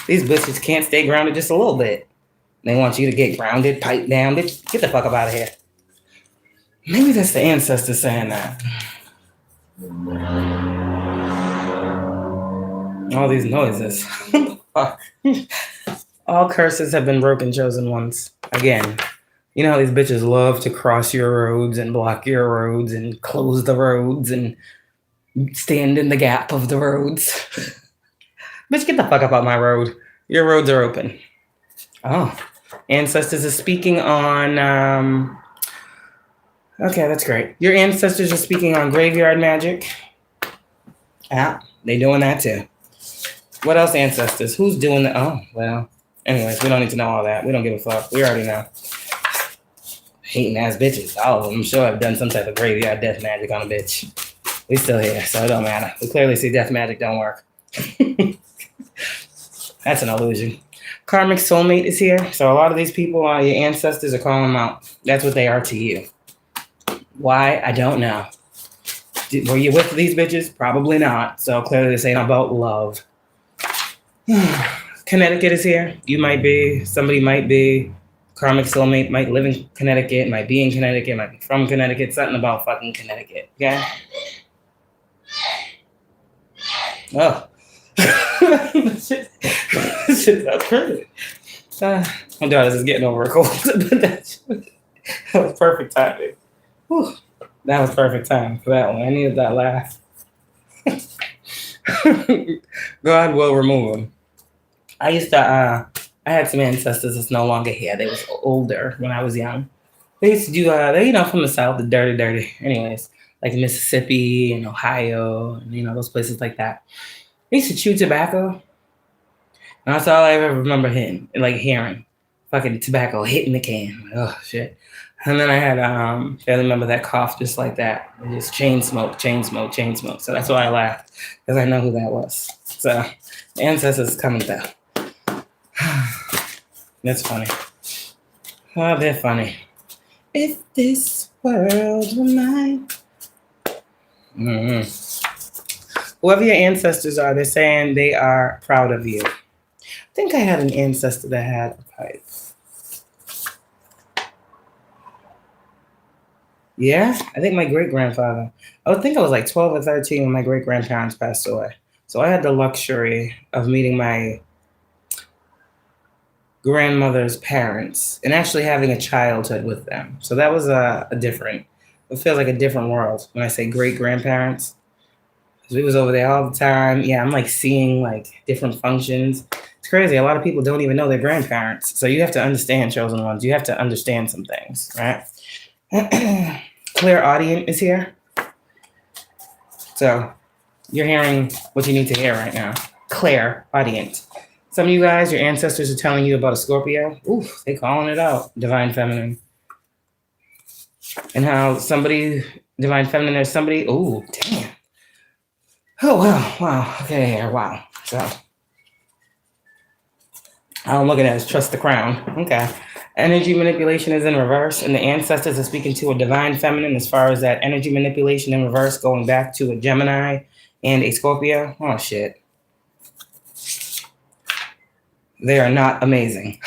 these bitches can't stay grounded just a little bit. They want you to get grounded, pipe down. Bitch, get the fuck up out of here. Maybe that's the ancestors saying that. All these noises. Fuck. All curses have been broken, chosen ones. Again. You know how these bitches love to cross your roads and block your roads and close the roads and stand in the gap of the roads. Bitch, get the fuck up out my road. Your roads are open. Oh. Ancestors is speaking on Okay, that's great. Your ancestors are speaking on graveyard magic. Yeah, they doing that too. What else, ancestors? Who's doing that? Oh, well. Anyways, we don't need to know all that. We don't give a fuck. We already know. Hating ass bitches. All of them, I'm sure, have done some type of graveyard death magic on a bitch. We still here, so it don't matter. We clearly see death magic don't work. That's an illusion. Karmic soulmate is here. So a lot of these people, your ancestors are calling them out. That's what they are to you. Why? I don't know. Were you with these bitches? Probably not. So clearly this ain't about love. Connecticut is here. You might be. Somebody might be. Karmic soulmate might live in Connecticut, might be in Connecticut, might be from Connecticut. Something about fucking Connecticut. Okay? Oh. Shit, that's crazy. My daughter's just getting over a cold. That was perfect timing. Whew. That was perfect time for that one. I needed that laugh. God will remove them. I used to, I had some ancestors that's no longer here. They was older when I was young. They used to do, they, from the South, the dirty. Anyways, like Mississippi and Ohio, and, those places like that. They used to chew tobacco. And that's all I ever remember hearing. Fucking tobacco hitting the can. Like, oh, shit. And then I had family member that coughed just like that. And just chain smoke. So that's why I laughed. Because I know who that was. So the ancestors coming through. That's funny. Oh, they're funny. If this world were mine. Whoever your ancestors are, they're saying they are proud of you. I think I had an ancestor that had a pipe. Yeah, I think my great-grandfather. I would think I was like 12 or 13 when my great-grandparents passed away. So I had the luxury of meeting my grandmother's parents and actually having a childhood with them. So that was it feels like a different world when I say great-grandparents. We was over there all the time. Yeah, I'm like seeing like different functions. It's crazy. A lot of people don't even know their grandparents. So you have to understand, chosen ones. You have to understand some things, right? Clairvoyant is here. So you're hearing what you need to hear right now. Clairvoyant. Some of you guys, your ancestors are telling you about a Scorpio. Ooh, they calling it out. Divine Feminine. And how Divine Feminine, there's somebody, ooh, damn. Oh, wow. Okay, wow. So, I'm looking at is Trust the Crown. Okay. Energy manipulation is in reverse, and the ancestors are speaking to a divine feminine as far as that energy manipulation in reverse going back to a Gemini and a Scorpio. Oh, shit. They are not amazing.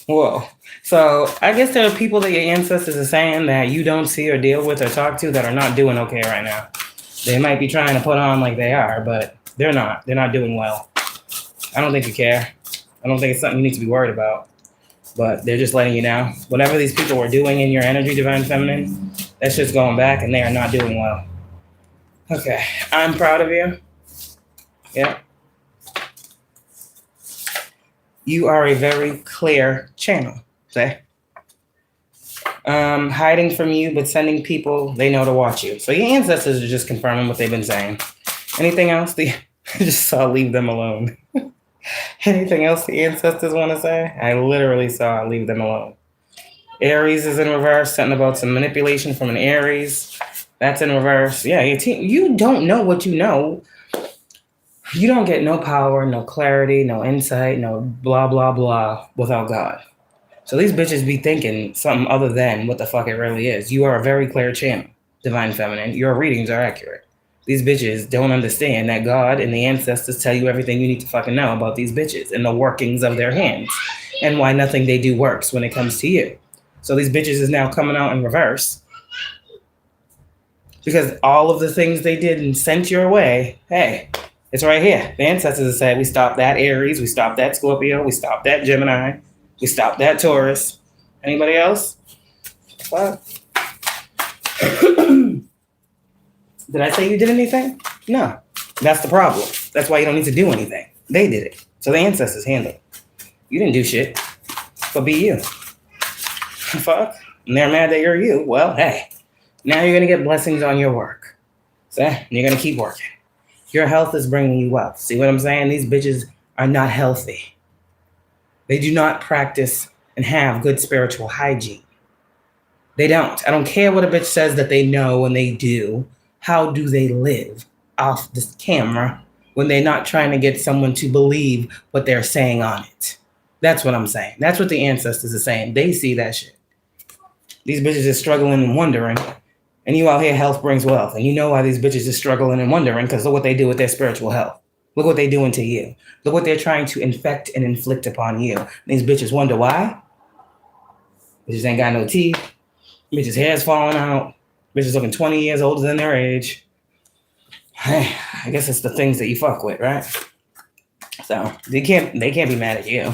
Whoa. So I guess there are people that your ancestors are saying that you don't see or deal with or talk to that are not doing okay right now. They might be trying to put on like they are, but they're not. They're not doing well. I don't think you care. I don't think it's something you need to be worried about. But they're just letting you know. Whatever these people were doing in your energy, Divine Feminine, that's just going back and they are not doing well. Okay. I'm proud of you. Yeah. You are a very clear channel. Say. Hiding from you, but sending people they know to watch you. So your ancestors are just confirming what they've been saying. Anything else? I just saw leave them alone. Anything else the ancestors want to say? I literally saw leave them alone. Aries is in reverse. Something about some manipulation from an Aries. That's in reverse. Yeah, you don't know what you know. You don't get no power, no clarity, no insight, no blah, blah, blah without God. So these bitches be thinking something other than what the fuck it really is. You are a very clear channel, Divine Feminine. Your readings are accurate. These bitches don't understand that God and the ancestors tell you everything you need to fucking know about these bitches and the workings of their hands and why nothing they do works when it comes to you. So these bitches is now coming out in reverse because all of the things they did and sent your way, hey, it's right here. The ancestors have said, we stopped that Aries, we stopped that Scorpio, we stopped that Gemini, we stopped that Taurus. Anybody else? What? Did I say you did anything? No. That's the problem. That's why you don't need to do anything. They did it. So the ancestors handled it. You didn't do shit. But be you. Fuck. And they're mad that you're you. Well, hey, now you're going to get blessings on your work. So, and you're going to keep working. Your health is bringing you wealth. See what I'm saying? These bitches are not healthy. They do not practice and have good spiritual hygiene. They don't. I don't care what a bitch says that they know when they do. How do they live off this camera when they're not trying to get someone to believe what they're saying on it? That's what I'm saying. That's what the ancestors are saying. They see that shit. These bitches are struggling and wondering. And you out here, health brings wealth. And you know why these bitches are struggling and wondering, because look what they do with their spiritual health. Look what they're doing to you. Look what they're trying to infect and inflict upon you. And these bitches wonder why. Bitches ain't got no teeth. Bitches' hair's falling out. Bitches looking 20 years older than their age. Hey, I guess it's the things that you fuck with, right? So they can't be mad at you.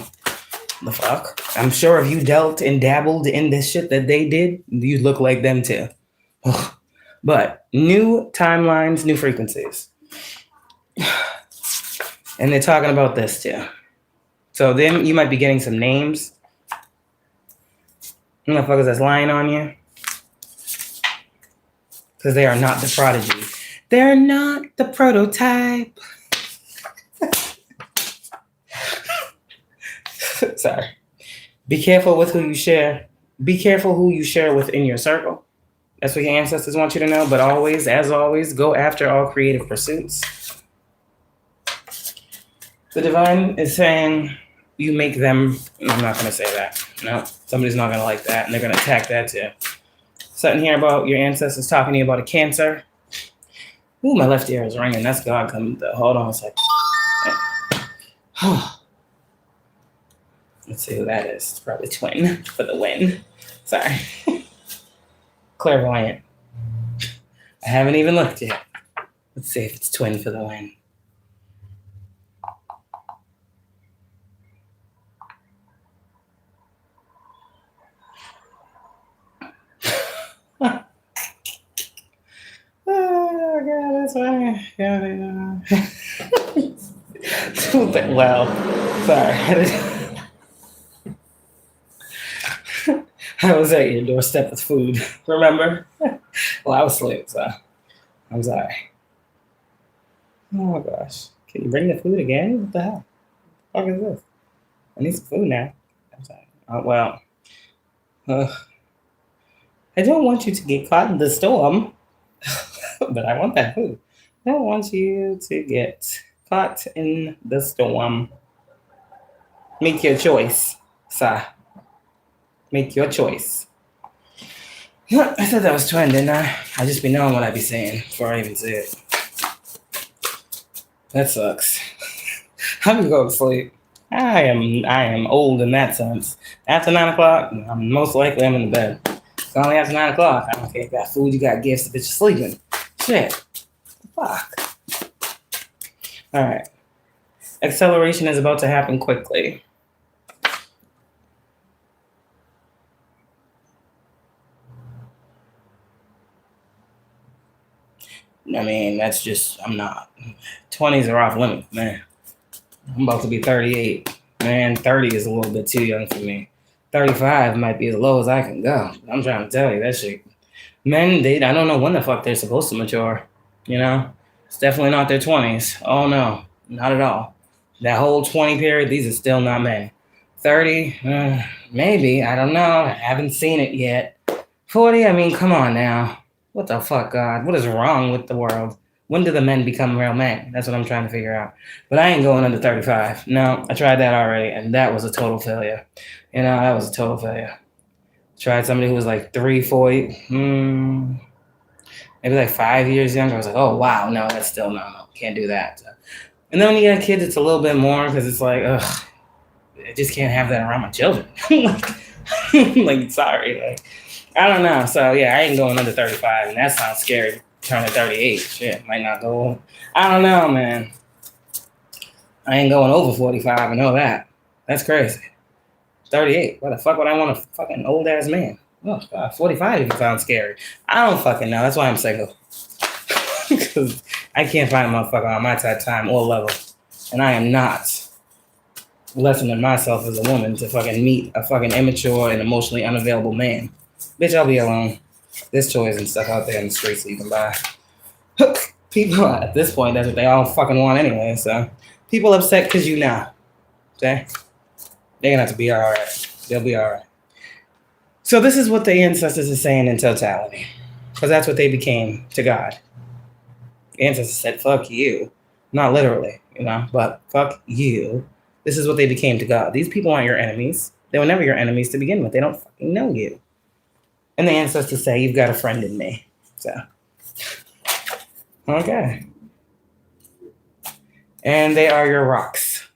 The fuck? I'm sure if you dealt and dabbled in this shit that they did, you'd look like them too. But new timelines, new frequencies. And they're talking about this too. So then you might be getting some names. Motherfuckers that's lying on you. Because they are not the prodigy. They're not the prototype. Sorry. Be careful with who you share. Be careful who you share within your circle. That's what your ancestors want you to know. But always, as always, go after all creative pursuits. The divine is saying you make them. I'm not going to say that. No, somebody's not going to like that. And they're going to attack that too. Something here about your ancestors talking to you about a cancer. Ooh, my left ear is ringing. That's God coming through. Hold on a second. Let's see who that is. It's probably twin for the win. Sorry. Clairvoyant. I haven't even looked yet. Let's see if it's twin for the win. Oh, God, that's fine. Yeah. Well, sorry. I was at your doorstep with food, remember? Well, I was asleep, so I'm sorry. Oh, my gosh. Can you bring the food again? What the hell? What the fuck is this? I need some food now. I'm sorry. I don't want you to get caught in the storm. But I want that food. I don't want you to get caught in the storm. Make your choice, sir. Make your choice. I said that was twin, didn't I? I just be knowing what I be saying before I even say it. That sucks. I'm gonna go to sleep. I am old in that sense. After 9 o'clock, I'm most likely I'm in the bed. It's only after 9 o'clock. I don't care if you got food, you got gifts, the bitch is sleeping. Shit. Fuck. Alright. Acceleration is about to happen quickly. I mean, that's just, I'm not. 20s are off limits, man. I'm about to be 38. Man, 30 is a little bit too young for me. 35 might be as low as I can go. I'm trying to tell you, that shit. Men, I don't know when the fuck they're supposed to mature. You know? It's definitely not their 20s. Oh, no. Not at all. That whole 20 period, these are still not men. 30, maybe. I don't know. I haven't seen it yet. 40, I mean, come on now. What the fuck, God? What is wrong with the world? When do the men become real men? That's what I'm trying to figure out. But I ain't going under 35. No, I tried that already, and that was a total failure. You know, that was a total failure. Tried somebody who was like 3, 4, maybe like 5 years younger. I was like, oh, wow, no, that's still, no, can't do that. And then when you got kids, it's a little bit more because it's like, ugh, I just can't have that around my children. Like, sorry. Like, I don't know. So, yeah, I ain't going under 35, and that sounds scary. Turning 38. Shit, might not go. I don't know, man. I ain't going over 45. I know that. That's crazy. 38. Why the fuck would I want a fucking old ass man? Oh, God, 45 if you sound scary. I don't fucking know. That's why I'm single. Because I can't find a motherfucker on my type time or level. And I am not lessening myself as a woman to fucking meet a fucking immature and emotionally unavailable man. Bitch, I'll be alone. There's toys and stuff out there in the streets that you can buy. People, at this point, that's what they all fucking want anyway, so. People upset because you know. Okay? They're gonna have to be alright. They'll be alright. So this is what the ancestors are saying in totality. Because that's what they became to God. The ancestors said, fuck you. Not literally, you know, but fuck you. This is what they became to God. These people aren't your enemies. They were never your enemies to begin with. They don't fucking know you. And the ancestors say, you've got a friend in me. So, okay. And they are your rocks.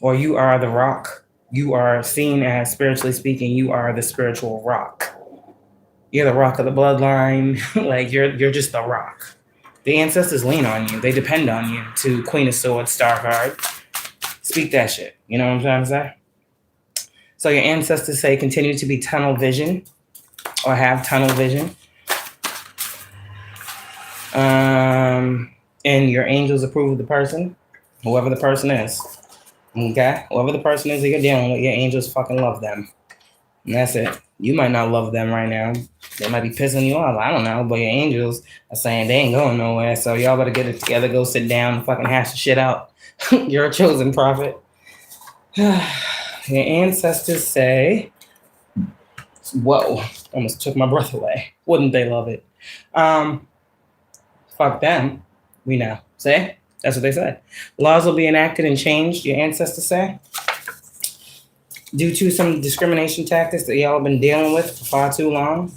Or you are the rock. You are seen as, spiritually speaking, you are the spiritual rock. You're the rock of the bloodline. Like, you're just the rock. The ancestors lean on you. They depend on you to Queen of Swords, Star card. Speak that shit. You know what I'm trying to say? So your ancestors say continue to be tunnel vision or have tunnel vision. And your angels approve of the person, whoever the person is. Okay? Whoever the person is that you're dealing with, your angels fucking love them. And that's it. You might not love them right now. They might be pissing you off. I don't know. But your angels are saying they ain't going nowhere. So y'all better get it together. Go sit down and fucking hash the shit out. You're a chosen prophet. Your ancestors say, whoa, almost took my breath away. Wouldn't they love it? Fuck them. We know. See? That's what they said. Laws will be enacted and changed, your ancestors say, due to some discrimination tactics that y'all have been dealing with for far too long.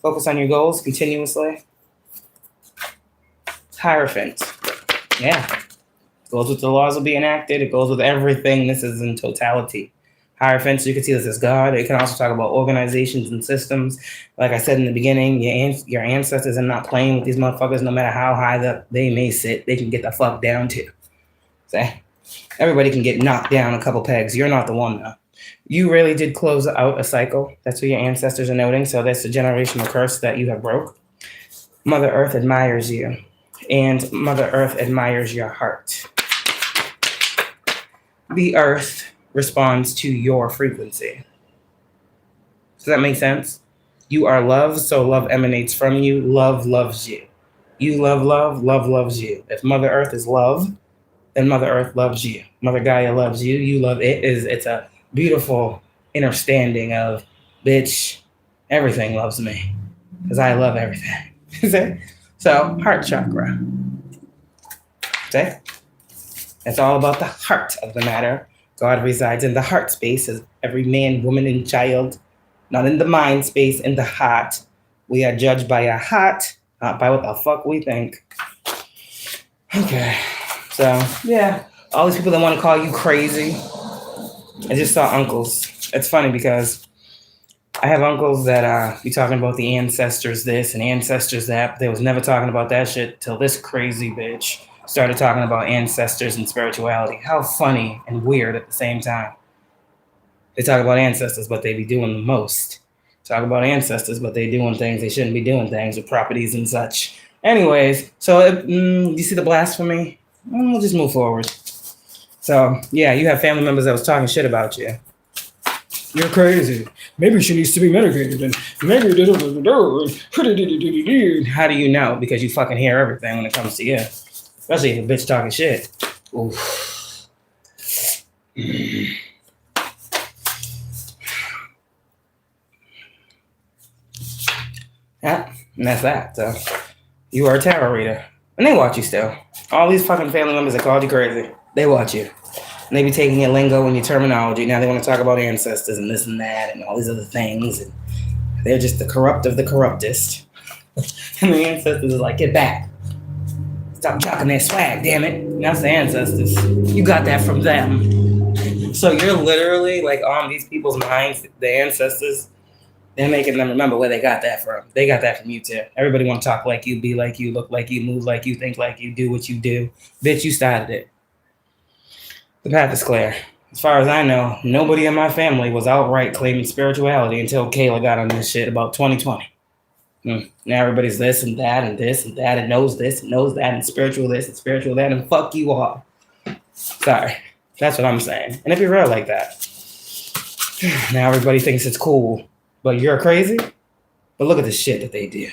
Focus on your goals continuously. Hierophant. Yeah. Goes with the laws will be enacted. It goes with everything. This is in totality. Hierophant, so you can see this as God. It can also talk about organizations and systems. Like I said in the beginning, your ancestors are not playing with these motherfuckers. No matter how high they may sit, they can get the fuck down too. See? Everybody can get knocked down a couple pegs. You're not the one, though. You really did close out a cycle. That's what your ancestors are noting. So that's a generational curse that you have broke. Mother Earth admires you. And Mother Earth admires your heart. The Earth responds to your frequency. Does that make sense? You are love, so love emanates from you. Love loves you. You love love, love loves you. If Mother Earth is love, then Mother Earth loves you. Mother Gaia loves you. You love it. It's a beautiful understanding of, bitch, everything loves me. Because I love everything. So, heart chakra. See? It's all about the heart of the matter. God resides in the heart space as every man, woman, and child. Not in the mind space, in the heart. We are judged by our heart, not by what the fuck we think. Okay. So, yeah. All these people that want to call you crazy. I just saw uncles. It's funny because I have uncles that be talking about the ancestors this and ancestors that. They was never talking about that shit till this crazy bitch started talking about ancestors and spirituality. How funny and weird at the same time. They talk about ancestors, but they be doing the most. Talk about ancestors, but they doing things they shouldn't be doing things with properties and such. Anyways, so you see the blasphemy? We'll just move forward. So, yeah, you have family members that was talking shit about you. You're crazy. Maybe she needs to be medicated. And maybe... How do you know? Because you fucking hear everything when it comes to you. Especially if a bitch talking shit. Oof. Yeah, and that's that. So, you are a tarot reader. And they watch you still. All these fucking family members that called you crazy, they watch you. And they be taking your lingo and your terminology. Now they want to talk about ancestors and this and that and all these other things. And they're just the corrupt of the corruptest. And the ancestors are like, get back. Stop jocking that swag, damn it. And that's the ancestors. You got that from them. So you're literally like on these people's minds, the ancestors, they're making them remember where they got that from. They got that from you too. Everybody want to talk like you, be like you, look like you, move like you, think like you, do what you do. Bitch, you started it. The path is clear. As far as I know, nobody in my family was outright claiming spirituality until Kayla got on this shit about 2020. Now everybody's this and that and this and that and knows this and knows that and spiritual this and spiritual that and fuck you all. Sorry. That's what I'm saying. And if you're real like that, now everybody thinks it's cool, but you're crazy. But look at the shit that they do.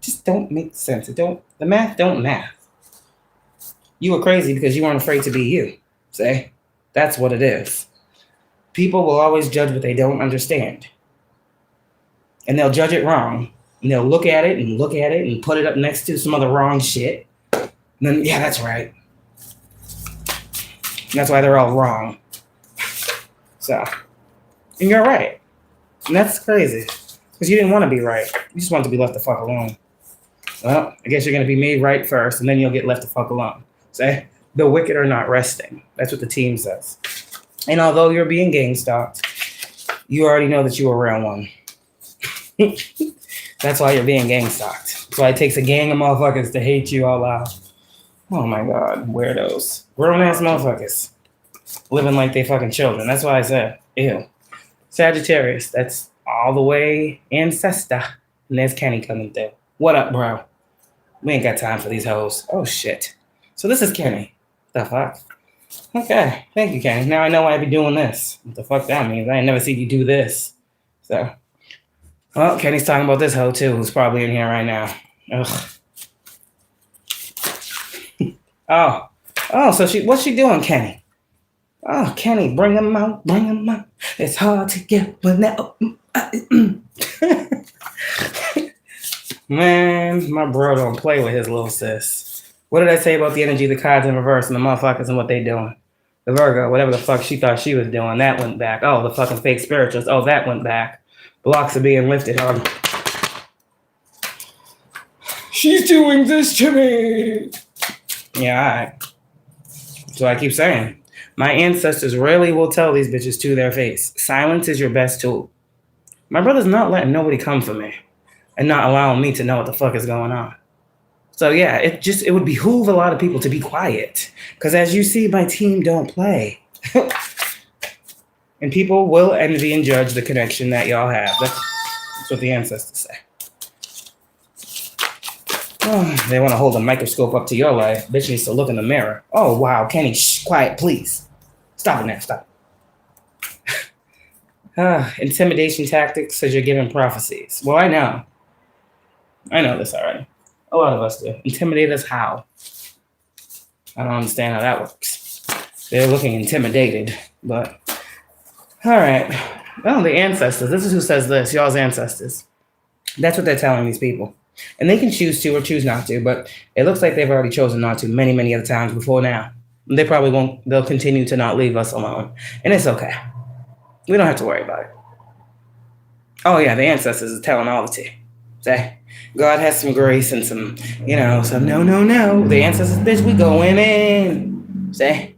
Just don't make sense. The math don't math. You were crazy because you weren't afraid to be you. See? That's what it is. People will always judge what they don't understand. And they'll judge it wrong. And they'll look at it and put it up next to some other wrong shit. And then, yeah, that's right. And that's why they're all wrong. So, and you're right. And that's crazy. Because you didn't want to be right. You just wanted to be left the fuck alone. Well, I guess you're going to be made right first, and then you'll get left the fuck alone. Say, the wicked are not resting. That's what the team says. And although you're being gang stalked, you already know that you a real one. That's why you're being gang stalked. That's why it takes a gang of motherfuckers to hate you all out. Oh my God, weirdos. Grown-ass motherfuckers. Living like they fucking children. That's why I said, ew. Sagittarius, that's all the way ancestor. And there's Kenny coming through. What up, bro? We ain't got time for these hoes. Oh, shit. So this is Kenny. The fuck? Okay. Thank you, Kenny. Now I know why I be doing this. What the fuck that means? I ain't never seen you do this. So. Well, Kenny's talking about this hoe, too, who's probably in here right now. Ugh. So what's she doing, Kenny? Oh, Kenny, bring him out. It's hard to get, but now. Man, my bro don't play with his little sis. What did I say about the energy, the cards in reverse, and the motherfuckers and what they doing? The Virgo, whatever the fuck she thought she was doing, that went back. Oh, the fucking fake spirituals. Oh, that went back. Blocks are being lifted on. She's doing this to me. Yeah, all right. So I keep saying, my ancestors rarely will tell these bitches to their face. Silence is your best tool. My brother's not letting nobody come for me and not allowing me to know what the fuck is going on. So yeah, it would behoove a lot of people to be quiet. Because as you see, my team don't play. And people will envy and judge the connection that y'all have. That's what the ancestors say. Oh, they want to hold a microscope up to your life. Bitch needs to look in the mirror. Oh, wow, Kenny, shh, quiet, please. Stop it now, stop. Intimidation tactics says you're giving prophecies. Well, I know this already. A lot of us do. Intimidate us how? I don't understand how that works. They're looking intimidated, but... All right. Oh, the ancestors. This is who says this. Y'all's ancestors. That's what they're telling these people. And they can choose to or choose not to, but it looks like they've already chosen not to many, many other times before now. They probably won't. They'll continue to not leave us alone. And it's okay. We don't have to worry about it. Oh, yeah, the ancestors is telling all the tea. Say, God has some grace and some, some no. The ancestors, bitch, we going in. Say,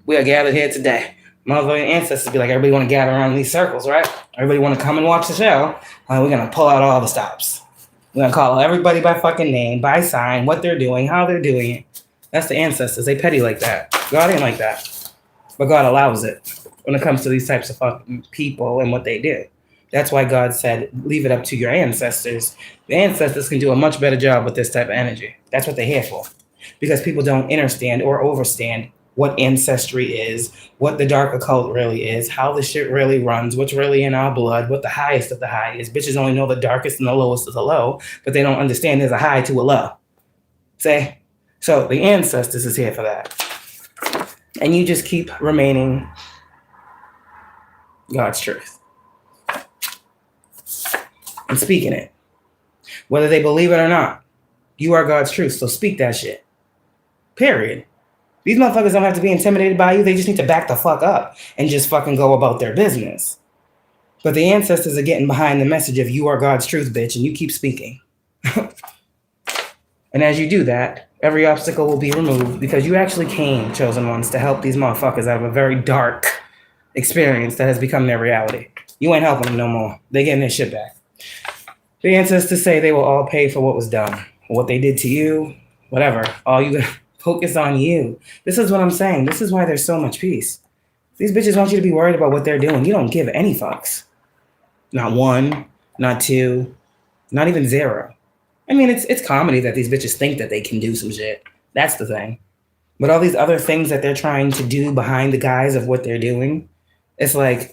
we are gathered here today. Motherfucking ancestors be like, everybody want to gather around in these circles, right? Everybody want to come and watch the show. We're going to pull out all the stops. We're going to call everybody by fucking name, by sign, what they're doing, how they're doing it. That's the ancestors. They petty like that. God ain't like that. But God allows it when it comes to these types of fucking people and what they do. That's why God said, leave it up to your ancestors. The ancestors can do a much better job with this type of energy. That's what they're here for. Because people don't understand or overstand what ancestry is, what the dark occult really is, how the shit really runs, what's really in our blood, what the highest of the high is. Bitches only know the darkest and the lowest of the low, but they don't understand there's a high to a low. See? So the ancestors is here for that. And you just keep remaining God's truth. And speaking it. Whether they believe it or not, you are God's truth, so speak that shit. Period. These motherfuckers don't have to be intimidated by you. They just need to back the fuck up and just fucking go about their business. But the ancestors are getting behind the message of you are God's truth, bitch, and you keep speaking. And as you do that, every obstacle will be removed because you actually came, chosen ones, to help these motherfuckers out of a very dark experience that has become their reality. You ain't helping them no more. They getting their shit back. The ancestors say they will all pay for what was done, what they did to you, whatever. All you gotta focus on you. This is what I'm saying. This is why there's so much peace. These bitches want you to be worried about what they're doing. You don't give any fucks. Not one, not two, not even zero. I mean, it's comedy that these bitches think that they can do some shit. That's the thing. But all these other things that they're trying to do behind the guise of what they're doing, it's like,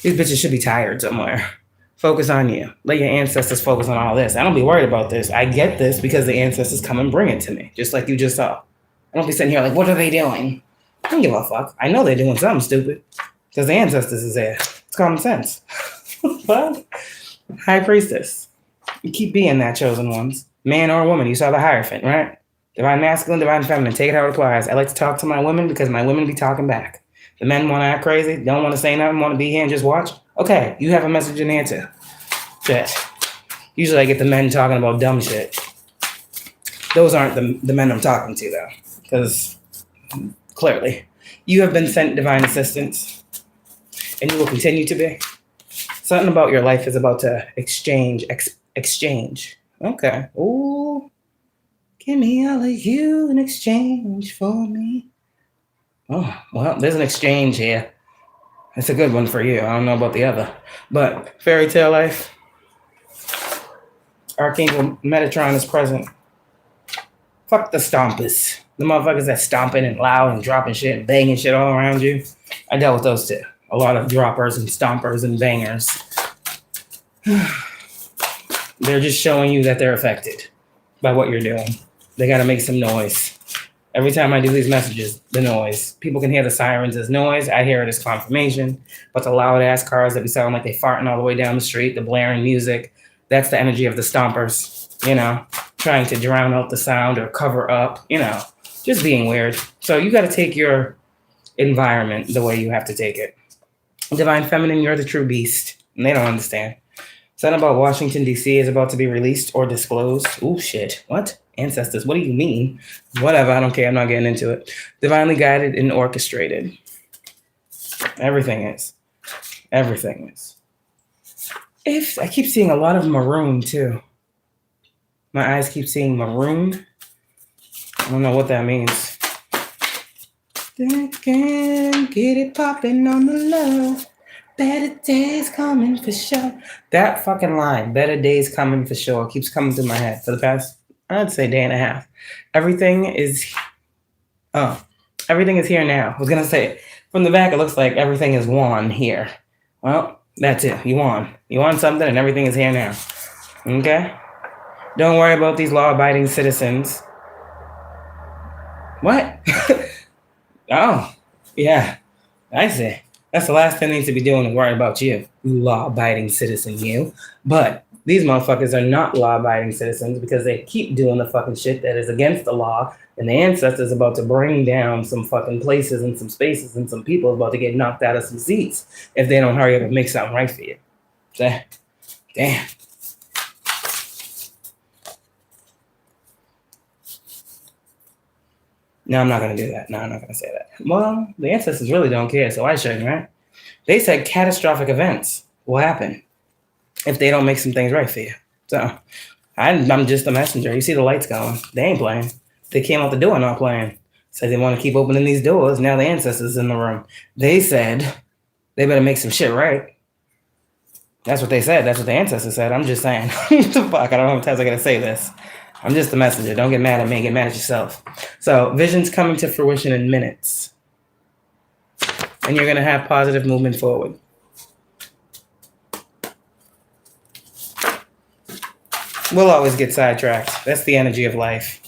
these bitches should be tired somewhere. Focus on you. Let your ancestors focus on all this. I don't be worried about this. I get this because the ancestors come and bring it to me, just like you just saw. I don't be sitting here like, what are they doing? I don't give a fuck. I know they're doing something stupid because the ancestors is there. It's common sense. But High Priestess, you keep being that chosen ones. Man or woman, you saw the Hierophant, right? Divine masculine, divine feminine. Take it how it applies. I like to talk to my women because my women be talking back. The men want to act crazy, don't want to say nothing, want to be here and just watch. Okay, you have a message in here too. Shit. Usually I get the men talking about dumb shit. Those aren't the men I'm talking to though. Because clearly, you have been sent divine assistance. And you will continue to be. Something about your life is about to exchange. Okay. Ooh. Give me all of you in exchange for me. Oh, well, there's an exchange here. It's a good one for you. I don't know about the other. But fairy tale life. Archangel Metatron is present. Fuck the stompers. The motherfuckers that stomping and loud and dropping shit and banging shit all around you. I dealt with those too. A lot of droppers and stompers and bangers. They're just showing you that they're affected by what you're doing. They got to make some noise. Every time I do these messages, the noise. People can hear the sirens as noise. I hear it as confirmation. But the loud ass cars that be sound like they farting all the way down the street, the blaring music, that's the energy of the stompers, you know, trying to drown out the sound or cover up, you know, just being weird. So you got to take your environment the way you have to take it. Divine feminine, you're the true beast. And they don't understand. Something about Washington, D.C. is about to be released or disclosed. Ooh, shit. What? Ancestors, what do you mean? Whatever, I don't care. I'm not getting into it. Divinely guided and orchestrated. Everything is. Everything is. I keep seeing a lot of maroon, too. My eyes keep seeing maroon. I don't know what that means. They can get it popping on the love. Better days coming for sure. That fucking line, better days coming for sure, keeps coming through my head for the past, I'd say, day and a half. Everything is here now. I was going to say, from the back, it looks like everything is won here. Well, that's it. You won. You won something and everything is here now. Okay? Don't worry about these law-abiding citizens. What? Oh, yeah. I see. That's the last thing they need to be doing and worry about you law-abiding citizen, you. But these motherfuckers are not law-abiding citizens because they keep doing the fucking shit that is against the law, and the ancestors about to bring down some fucking places and some spaces and some people about to get knocked out of some seats if they don't hurry up and make something right for you. Damn. No, I'm not going to do that. No, I'm not going to say that. Well, the ancestors really don't care, so I shouldn't, right? They said catastrophic events will happen if they don't make some things right for you. So I'm just a messenger. You see the lights going. They ain't playing. They came out the door not playing. Said they want to keep opening these doors. Now the ancestors in the room. They said they better make some shit right. That's what they said. That's what the ancestors said. I'm just saying. What the fuck? I don't know how many times I got to say this. I'm just the messenger. Don't get mad at me. Get mad at yourself. So visions coming to fruition in minutes. And you're going to have positive movement forward. We'll always get sidetracked. That's the energy of life.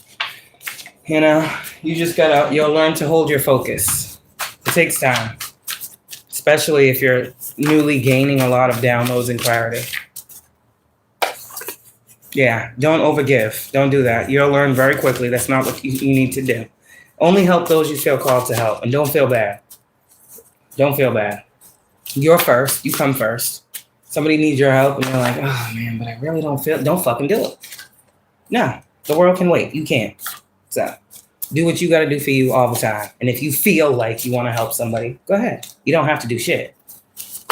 You know, you'll learn to hold your focus. It takes time. Especially if you're newly gaining a lot of downloads and clarity. Yeah, don't overgive. Don't do that. You'll learn very quickly. That's not what you need to do. Only help those you feel called to help. And don't feel bad. Don't feel bad. You're first. You come first. Somebody needs your help and you're like, oh man, but I really don't fucking do it. No, the world can wait. You can't. So do what you got to do for you all the time. And if you feel like you want to help somebody, go ahead. You don't have to do shit.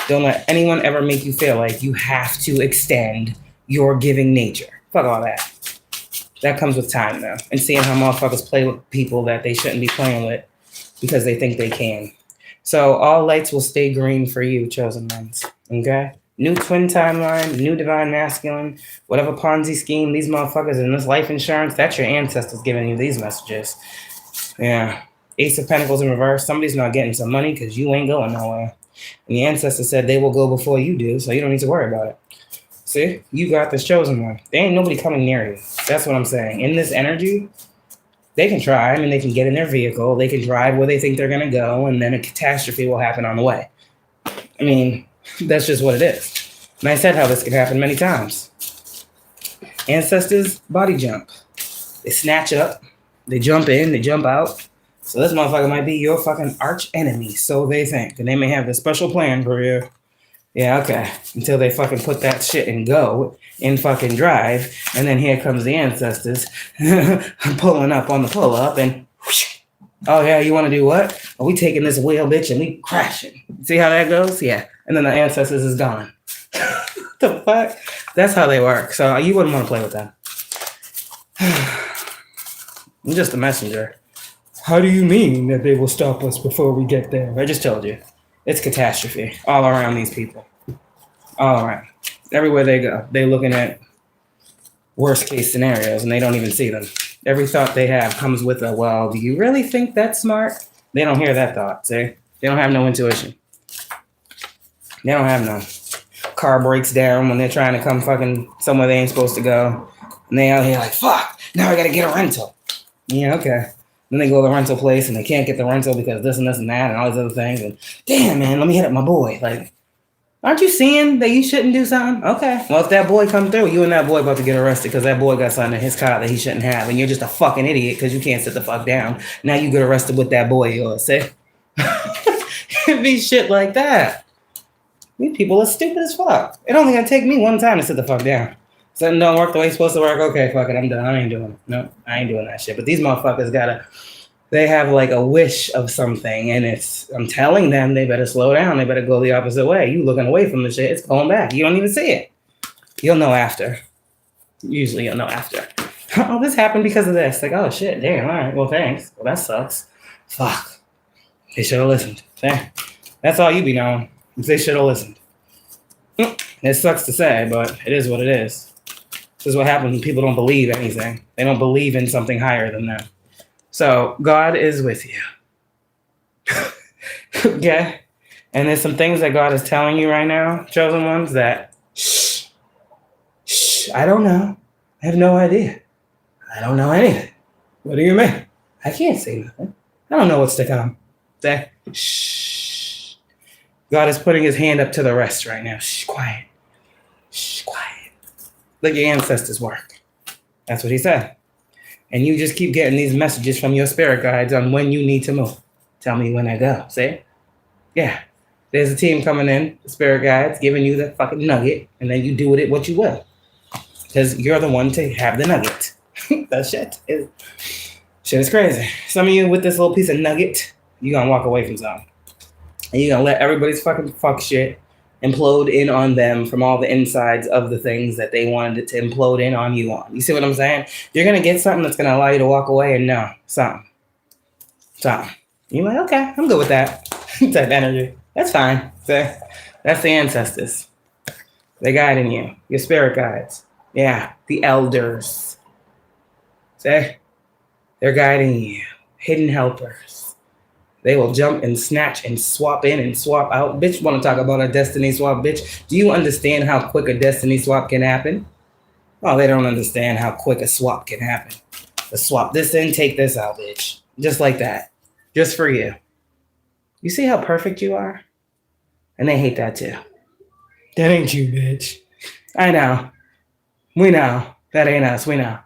Don't let anyone ever make you feel like you have to extend your giving nature. Fuck all that. That comes with time though. And seeing how motherfuckers play with people that they shouldn't be playing with because they think they can. So all lights will stay green for you, chosen ones. Okay? New twin timeline, new divine masculine, whatever Ponzi scheme, these motherfuckers in this life insurance, that's your ancestors giving you these messages. Yeah. Ace of Pentacles in reverse. Somebody's not getting some money because you ain't going nowhere. And the ancestor said they will go before you do, so you don't need to worry about it. See? You got this chosen one. There ain't nobody coming near you. That's what I'm saying. In this energy, they can try. I mean, they can get in their vehicle. They can drive where they think they're going to go, and then a catastrophe will happen on the way. I mean, that's just what it is. And I said how this can happen many times. Ancestors body jump. They snatch up. They jump in. They jump out. So this motherfucker might be your fucking arch enemy. So they think. And they may have a special plan for you. Yeah, okay. Until they fucking put that shit in go in fucking drive. And then here comes the ancestors pulling up on the pull up and whoosh. Oh yeah, you want to do what? Oh, we taking this wheel, bitch, and we crashing. See how that goes? Yeah. And then the ancestors is gone. The fuck? That's how they work. So you wouldn't want to play with them. I'm just a messenger. How do you mean that they will stop us before we get there? I just told you. It's catastrophe all around these people. All around. Everywhere they go, they're looking at worst case scenarios and they don't even see them. Every thought they have comes with a, well, do you really think that's smart? They don't hear that thought, see? They don't have no intuition. They don't have none. Car breaks down when they're trying to come fucking somewhere they ain't supposed to go. And they out here like, fuck, now I gotta get a rental. Yeah, okay. Then they go to the rental place and they can't get the rental because this and this and that and all these other things. And damn, man, let me hit up my boy. Like, aren't you seeing that you shouldn't do something? Okay. Well, if that boy come through, you and that boy about to get arrested because that boy got something in his car that he shouldn't have. And you're just a fucking idiot because you can't sit the fuck down. Now you get arrested with that boy of yours, see? It'd be shit like that. These people are stupid as fuck. It only gonna take me one time to sit the fuck down. Something don't work the way it's supposed to work. Okay, fuck it, I'm done. I ain't doing it. No, I ain't doing that shit. But these motherfuckers they have like a wish of something, and I'm telling them they better slow down. They better go the opposite way. You looking away from the shit, it's going back. You don't even see it. You'll know after. Usually you'll know after. Oh, this happened because of this. Like, oh shit, damn, all right, well thanks. Well, that sucks. Fuck. They should have listened. That's all you be knowing. They should have listened. It sucks to say, but it is what it is. This is what happens when people don't believe anything. They don't believe in something higher than them. So God is with you. Okay? And there's some things that God is telling you right now, chosen ones, that shh, I don't know. I have no idea. I don't know anything. What do you mean? I can't say nothing. I don't know what's to come. Say, shh. God is putting his hand up to the rest right now. Shh, quiet. Shh, quiet. Let your ancestors work. That's what he said. And you just keep getting these messages from your spirit guides on when you need to move. Tell me when I go. See? Yeah. There's a team coming in, the spirit guides, giving you the fucking nugget, and then you do with it what you will. Because you're the one to have the nugget. That shit is crazy. Some of you with this little piece of nugget, you're going to walk away from something. And you're going to let everybody's fucking fuck shit implode in on them from all the insides of the things that they wanted it to implode in on you on. You see what I'm saying? You're going to get something that's going to allow you to walk away and know something. You're like, okay, I'm good with that type energy. That's fine. So, that's the ancestors. They're guiding you. Your spirit guides. Yeah, the elders. See? They're guiding you. Hidden helpers. They will jump and snatch and swap in and swap out. Bitch, want to talk about a destiny swap, bitch? Do you understand how quick a destiny swap can happen? Oh, they don't understand how quick a swap can happen. To swap this in, take this out, bitch. Just like that. Just for you. You see how perfect you are? And they hate that too. That ain't you, bitch. I know. We know. That ain't us. We know.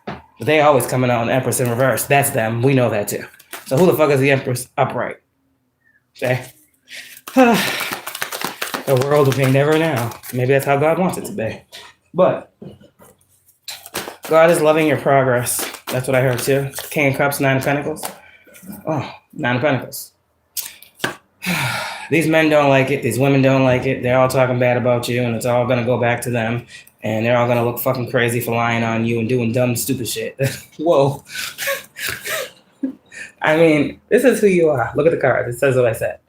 But they always coming out on the Empress in reverse. That's them. We know that too. So who the fuck is the Empress upright? Okay. The world will be never now. Maybe that's how God wants it to be. But God is loving your progress. That's what I heard too. King of Cups, Nine of Pentacles. Oh, Nine of Pentacles. These men don't like it. These women don't like it. They're all talking bad about you, and it's all going to go back to them. And they're all going to look fucking crazy for lying on you and doing dumb, stupid shit. Whoa. I mean, this is who you are. Look at the card. It says what I said.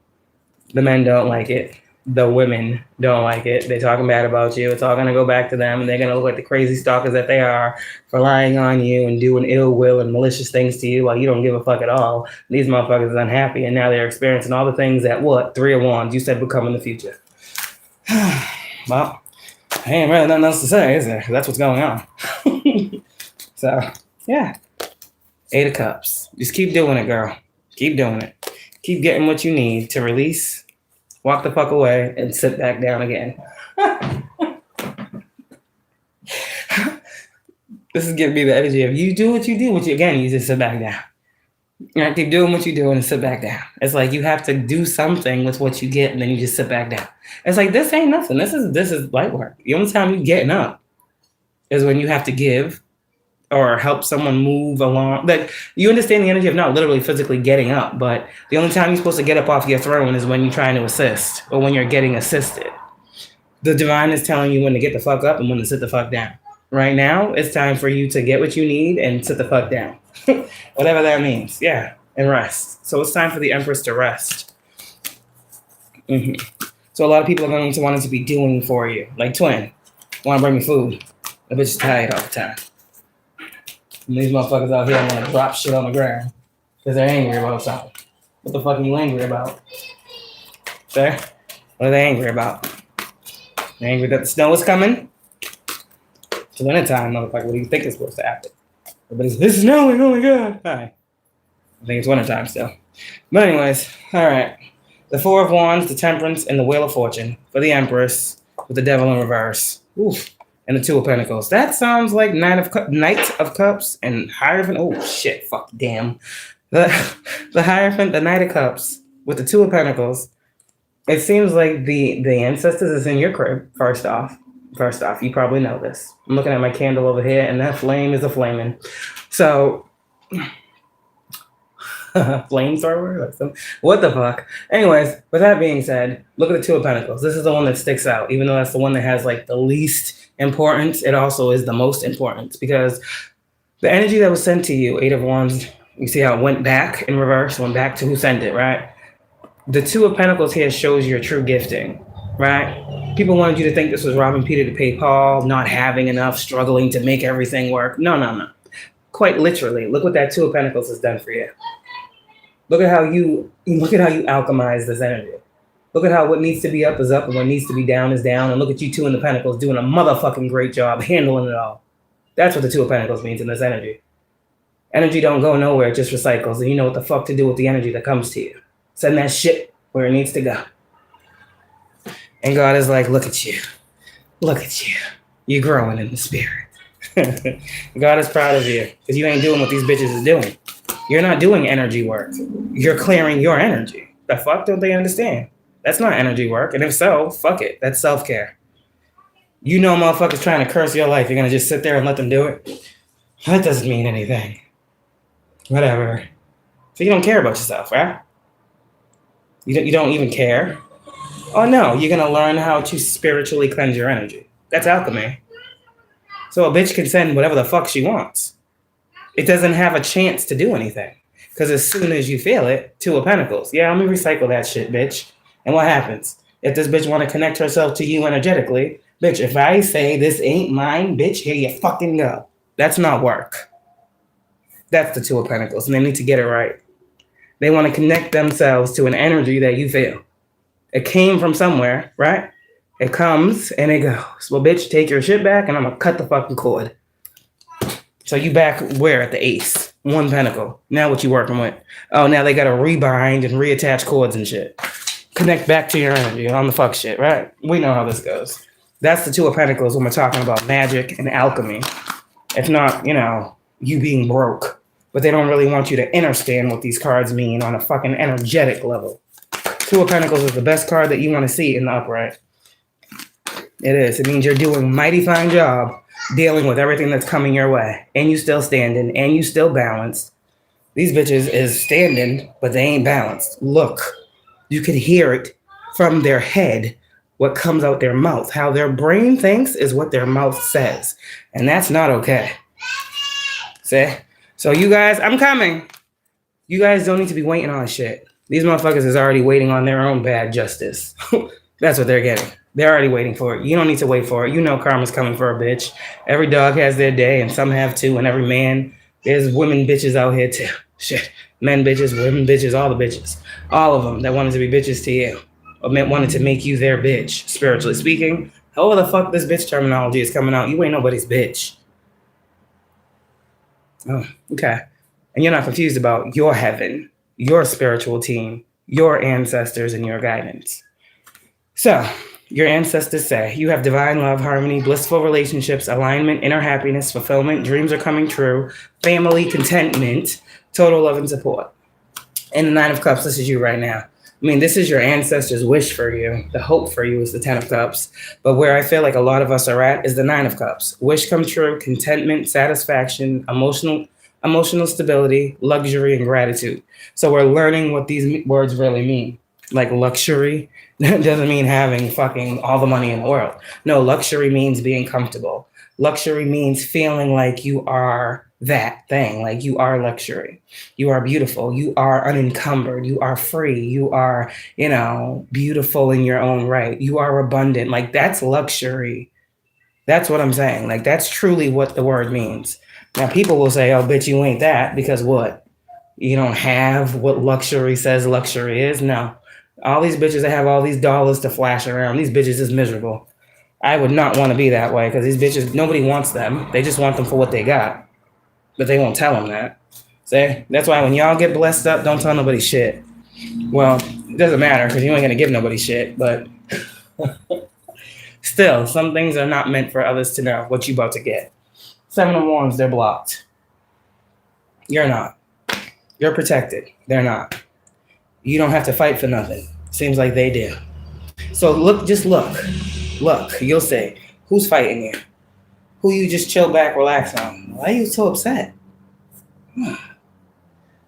The men don't like it. the women don't like it. They're talking bad about you. It's all going to go back to them, and they're going to look like the crazy stalkers that they are for lying on you and doing ill will and malicious things to you while you don't give a fuck at all. These motherfuckers are unhappy, and now they're experiencing all the things that, what, 3 of Wands you said would come in the future. Well, ain't really nothing else to say, is there? That's what's going on. So, yeah. 8 of Cups. Just keep doing it, girl. Keep doing it. Keep getting what you need to release, walk the fuck away, and sit back down again. This is giving me the energy of you do what you do, again, you just sit back down. You keep doing what you're doing and sit back down. It's like you have to do something with what you get, and then you just sit back down. It's like, this ain't nothing. This is light work. The only time you're getting up is when you have to give or help someone move along. Like, you understand the energy of not literally physically getting up, but the only time you're supposed to get up off your throne is when you're trying to assist or when you're getting assisted. The divine is telling you when to get the fuck up and when to sit the fuck down. Right now, it's time for you to get what you need and sit the fuck down. Whatever that means. Yeah, and rest. So it's time for the Empress to rest. So a lot of people are going to want it to be doing for you. Like, twin, want to bring me food. The bitch is tired all the time. And these motherfuckers out here want to drop shit on the ground because they're angry about something. What the fuck are you angry about? Sir? What are they angry about? They're angry that the snow is coming? It's wintertime, motherfucker. What do you think is supposed to happen? Everybody's, it's snowing, oh my god. Hi. I think it's wintertime still. But anyways, alright. The 4 of Wands, the Temperance, and the Wheel of Fortune for the Empress with the Devil in reverse. Oof. And the 2 of Pentacles. That sounds like Knight of Cups and Hierophant. Oh shit, fuck, damn. The Hierophant, the Knight of Cups with the 2 of Pentacles. It seems like the ancestors is in your crib, first off. First off, you probably know this. I'm looking at my candle over here, and that flame is a flaming. So, flamethrower? What the fuck? Anyways, with that being said, look at the 2 of Pentacles. This is the one that sticks out. Even though that's the one that has like the least importance, it also is the most important. Because the energy that was sent to you, 8 of Wands, you see how it went back in reverse, went back to who sent it, right? The 2 of Pentacles here shows your true gifting, right? People wanted you to think this was robbing Peter to pay Paul, not having enough, struggling to make everything work. No. Quite literally, look what that 2 of Pentacles has done for you. Look at how you alchemize this energy. Look at how what needs to be up is up and what needs to be down is down. And look at you 2 in the Pentacles doing a motherfucking great job handling it all. That's what the 2 of Pentacles means in this energy. Energy don't go nowhere, it just recycles. And you know what the fuck to do with the energy that comes to you. Send that shit where it needs to go. And God is like, look at you. Look at you. You're growing in the spirit. God is proud of you because you ain't doing what these bitches is doing. You're not doing energy work. You're clearing your energy. The fuck don't they understand? That's not energy work. And if so, fuck it. That's self-care. You know motherfuckers trying to curse your life. You're going to just sit there and let them do it? That doesn't mean anything. Whatever. So you don't care about yourself, right? You don't even care? Oh no, you're going to learn how to spiritually cleanse your energy. That's alchemy. So a bitch can send whatever the fuck she wants. It doesn't have a chance to do anything. Because as soon as you feel it, 2 of Pentacles. Yeah, let me recycle that shit, bitch. And what happens? If this bitch want to connect herself to you energetically, bitch, if I say this ain't mine, bitch, here you fucking go. That's not work. That's the 2 of Pentacles, and they need to get it right. They want to connect themselves to an energy that you feel. It came from somewhere, right? It comes and it goes. Well, bitch, take your shit back, and I'm going to cut the fucking cord. So you back where at the Ace? 1 Pentacle. Now what you working with? Oh, now they got to rebind and reattach cords and shit. Connect back to your energy on the fuck shit, right? We know how this goes. That's the 2 of Pentacles when we're talking about magic and alchemy. If not, you being broke. But they don't really want you to understand what these cards mean on a fucking energetic level. 2 of Pentacles is the best card that you want to see in the upright. It is. It means you're doing a mighty fine job dealing with everything that's coming your way. And you still standing. And you still balanced. These bitches is standing, but they ain't balanced. Look. You could hear it from their head, what comes out their mouth. How their brain thinks is what their mouth says. And that's not okay. See? So you guys, I'm coming. You guys don't need to be waiting on shit. These motherfuckers is already waiting on their own bad justice. Bitch, That's what they're getting. They're already waiting for it. You don't need to wait for it. You know karma's coming for a bitch. Every dog has their day, and some have too, and every man, there's women bitches out here too. Shit. Men bitches, women bitches, all the bitches. All of them that wanted to be bitches to you. Or wanted to make you their bitch, spiritually speaking. However the fuck this bitch terminology is coming out, you ain't nobody's bitch. Oh, okay. And you're not confused about your heaven, your spiritual team, your ancestors, and your guidance. So, your ancestors say you have divine love, harmony, blissful relationships, alignment, inner happiness, fulfillment, dreams are coming true, family, contentment, total love and support. And the Nine of Cups, this is you right now. I mean, this is your ancestors' wish for you. The hope for you is the Ten of Cups. But where I feel like a lot of us are at is the Nine of Cups. Wish come true, contentment, satisfaction, emotional stability, luxury, and gratitude. So we're learning what these words really mean. Like luxury doesn't mean having fucking all the money in the world. No, luxury means being comfortable. Luxury means feeling like you are that thing, like you are luxury. You are beautiful. You are unencumbered. You are free. You are, beautiful in your own right. You are abundant. Like that's luxury. That's what I'm saying. Like that's truly what the word means. Now people will say, oh, bitch, you ain't that because what? You don't have what luxury says luxury is? No. All these bitches that have all these dollars to flash around, these bitches is miserable. I would not want to be that way because these bitches, nobody wants them. They just want them for what they got. But they won't tell them that. See? That's why when y'all get blessed up, don't tell nobody shit. Well, it doesn't matter because you ain't going to give nobody shit. But still, some things are not meant for others to know what you about to get. Seven of Wands, they're blocked. You're not. You're protected. They're not. You don't have to fight for nothing. Seems like they do. So look, just look. Look, you'll say, who's fighting you? Who you just chill back, relax on? Why are you so upset?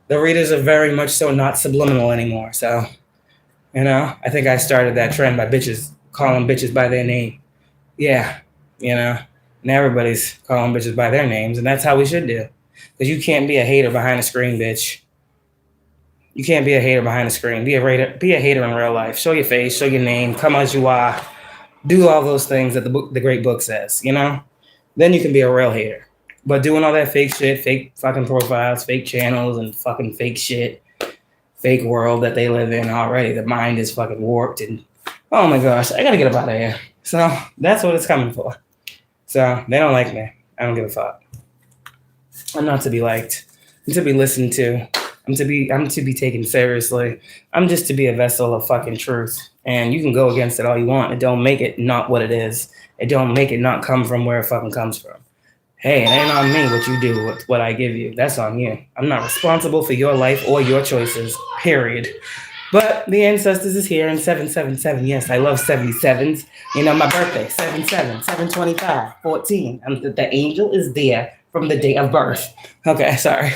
The readers are very much so not subliminal anymore. So, I think I started that trend by bitches calling bitches by their name. Yeah, and everybody's calling bitches by their names, and that's how we should do. Because you can't be a hater behind a screen, bitch. You can't be a hater behind the screen. Be a hater in real life. Show your face, show your name, come as you are. Do all those things that the great book says, Then you can be a real hater. But doing all that fake shit, fake fucking profiles, fake channels, and fucking fake shit, fake world that they live in already. The mind is fucking warped and, oh my gosh, I gotta get up out of here. So that's what it's coming for. So they don't like me. I don't give a fuck. I'm not to be liked. I'm to be listened to. I'm to be taken seriously. I'm just to be a vessel of fucking truth. And you can go against it all you want. It don't make it not what it is. It don't make it not come from where it fucking comes from. Hey, it ain't on me what you do with what I give you. That's on you. I'm not responsible for your life or your choices, period. But the ancestors is here in 777. Yes, I love 77s. My birthday, 77, 725, 14. The angel is there from the date of birth. Okay, sorry.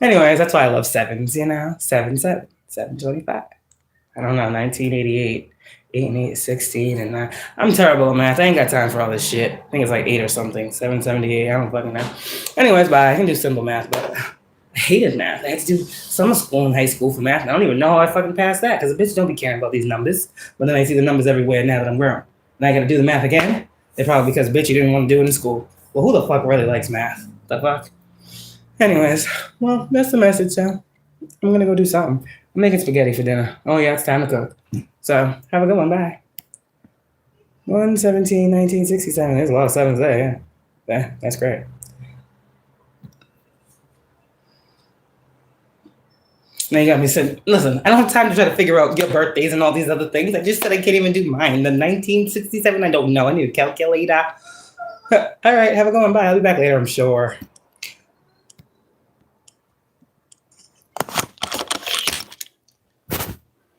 Anyways, that's why I love sevens, 7-7, 725. I don't know, 1988, 8 and 8, 16, and 9. I'm terrible at math. I ain't got time for all this shit. I think it's like 8 or something, 778. I don't fucking know. Anyways, bye. I can do simple math, but I hated math. I had to do summer school in high school for math, and I don't even know how I fucking passed that, because the bitch don't be caring about these numbers. But then I see the numbers everywhere now that I'm grown. And I gotta do the math again? They're probably because, bitch, you didn't want to do it in school. Well, who the fuck really likes math? The fuck? Anyways, well, that's the message, so I'm gonna go do something. I'm making spaghetti for dinner. Oh yeah, it's time to cook. So, have a good one, bye. 117, 1967, there's a lot of sevens there, yeah. Yeah, that's great. Now you got me saying, listen, I don't have time to try to figure out your birthdays and all these other things. I just said I can't even do mine. The 1967, I don't know. I need a calculator. All right, have a good one, bye. I'll be back later, I'm sure.